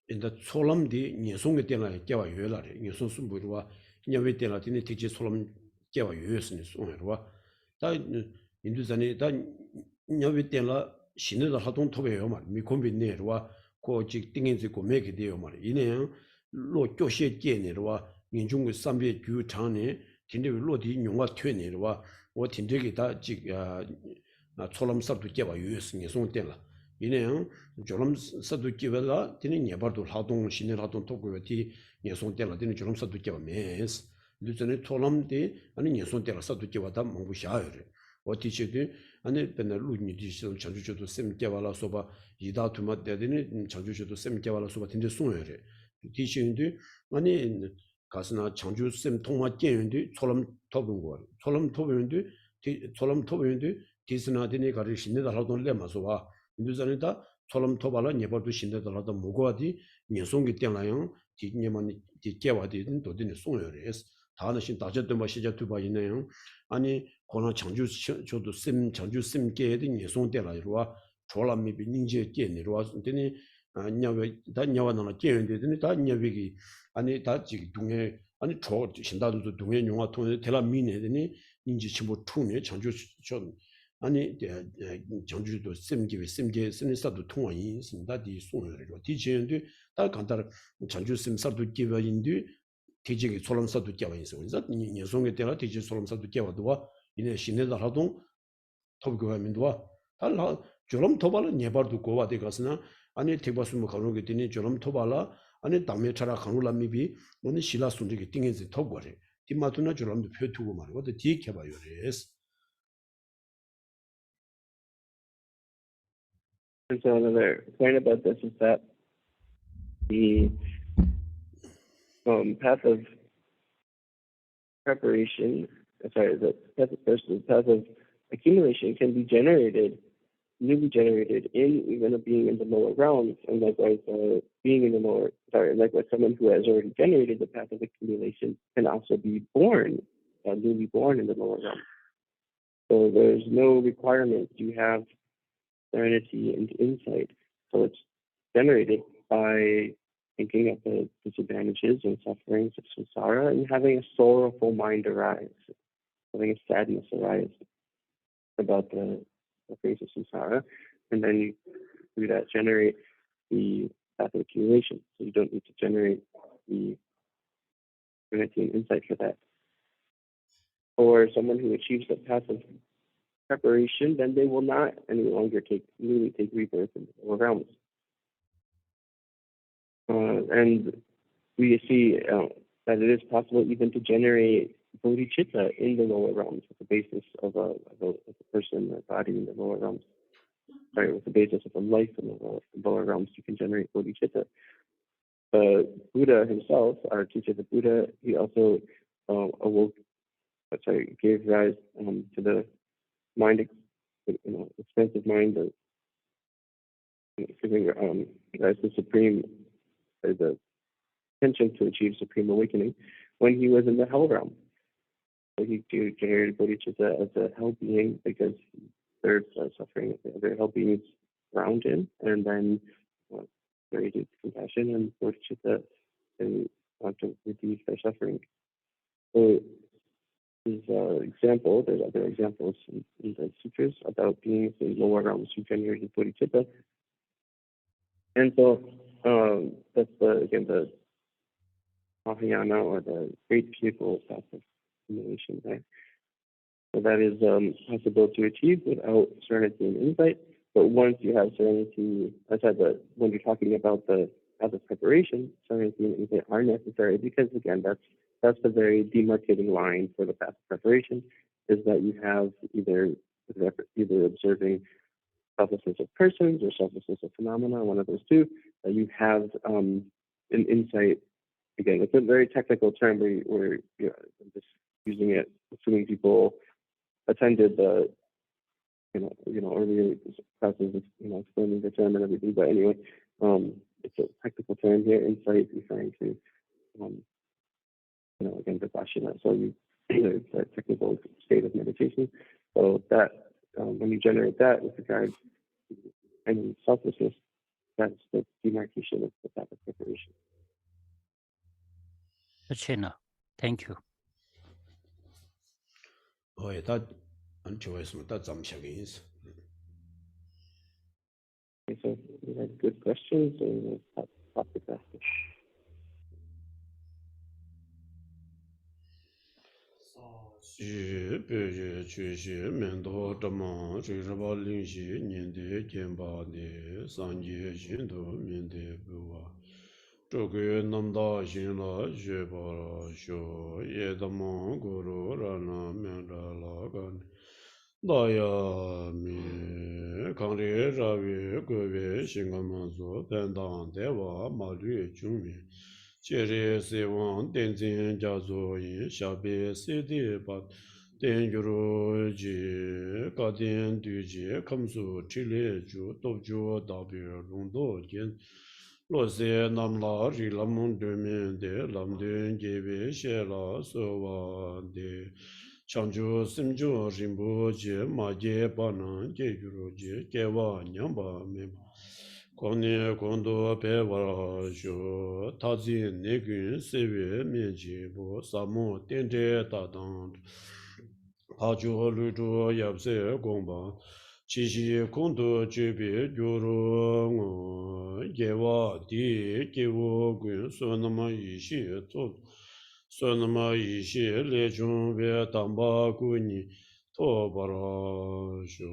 인다 솔람디 니송게 때나 깨와 요라리 니송 숨부르와 냐웨 때나 티네 티지 솔람 깨와 요스니 송르와 다 인두자니 다 냐웨 때나 신의 하동 토베요 말 미콤비네르와 고직 띵인지 고메게 되요 말 이네 로 교시 깨네르와 민중의 삼배 규창네 tindewe lo di nyungwa tue ne rwa, wo tindegi da jik cholam sabdu kiawa yoyos nge song tenla. Ine yang, cholam sabdu kiawa la, tine nyebardu hadong, shine hadong tokwe ti nge song tenla, tine cholam sabdu kiawa mes. Luzane cholam di, ane nge song tenla sabdu kiawa da mangbu shaayo re. Wo ti che di, ane pena lu nyi di shidam chanchu chodo sem kiawa la soba, yida tuma de dine chanchu chodo sem kiawa la soba tinde song yo re. Ti che di, ane 가스나 창주 쌤 통화 깨는데 초람 토분 거 초람 토분인데 초람 토분인데 디스나데니 가리 신내다 하던 레마서 와 인도전에다 초람 토발라 네버도 신내다 하던 무거워디 년송기 때나요 디님만 디깨와디는 도디는 송여레스 다는 신 다저도 뭐 시작도 봐 있네요 아니 고나 창주 저도 쌤 창주 쌤 깨의 년송 때라이로와 초람미 빈인제 깨내로와 되니 냐왜 다 냐와나 깨는데 다 냐베기 아니 다 지금 동해 아니 저 신다도 동해 영화 통해 대라미네더니 인지 침보 통해 장주 좀 아니 장주도 sem게 스니사도 통화이 신다디 송여로 디제인데 다 간다 장주 셈사도 기바인데 디제게 소람사도 기바 있어 그래서 년송에 때라 디제 소람사도 기바도와 이내 신내다 하동 토브고하면도와 달라 저럼 토발은 예바도 고와데 가스나 아니 대바스무 가로게 되니 저럼 토발라 아니 담에 차라 가нул람미비 오늘 실라 순지게 띵해지 토거래 디마투나 저럼도 표투고 말고 더 뒤에 봐요 레스 And so another point about this is that the path of preparation, the path of accumulation can be newly generated in even being in the lower realms, and likewise likewise someone who has already generated the path of accumulation can also be newly born in the lower realms. So there's no requirement to have serenity and insight. So it's generated by thinking of the disadvantages and sufferings of samsara and having a sorrowful mind arise, having a sadness arise about the phase of samsara, and then you through that generate the path of accumulation. So you don't need to generate the serenity and insight for that. Or someone who achieves the path of preparation, then they will not any longer take rebirth in the lower realms. And we see that it is possible even to generate bodhicitta in the lower realms with the basis of a person, a body in the lower realms. Sorry, with the basis of a life in the lower realms, you can generate bodhicitta. Buddha himself, our teacher, the Buddha, he also gave rise to the mind, expensive mind, giving rise to supreme, the intention to achieve supreme awakening when he was in the hell realm. So he generated bodhicitta as a hell being because there's suffering of the other hell beings around him, and then generated compassion and bodhicitta and want to reduce their suffering. So his example, there's other examples in the sutras about beings in lower realms who generated bodhicitta. And so that's the Mahayana, or the great pupil path of assimilation, right? So that is possible to achieve without serenity and insight. But once you have serenity, I said that when you're talking about the path of preparation, serenity and insight are necessary, because again, that's the very demarcating line for the path of preparation, is that you have either observing selflessness of persons or selflessness of phenomena, one of those two, that you have an insight. Again, it's a very technical term where I'm just using it, assuming people attended the earlier classes, explaining the term and everything. But anyway, it's a technical term here. Insight referring to, again, vipassana. So it's a technical state of meditation. So that when you generate that with regard to any selflessness, that's the demarcation of the path of preparation. Chenmo, thank you. Okay, so we had good questions, and we'll stop the question. Daya mi kangre rawe gowe shingamazo pendang dewa malue chungmi chere sewang tenzin jazo yin shabe sede bat ten gyuro ji kaden du ji kamsu chile ju top ju dabi lungdo gen lo se namla ri lamung demen de lamden gebe she la sowa de Changju simju rimbo je ma je pa na je yuro je ke wa nyam ba me kone kondo pe wa sho ta zi ne gun se we me je bo sa mo ten je ta dang ha ju lu ju yap se gong ba chi shi kondo je be yuro ngo ye wa di ke wo gun so na ma yi shi to Sonama ishi lechung ve tamba kuni to barasho.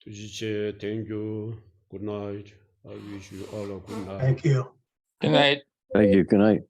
Tujiche, thank you. Good night. I wish you all a good night. Thank you. Good night. Thank you. Good night.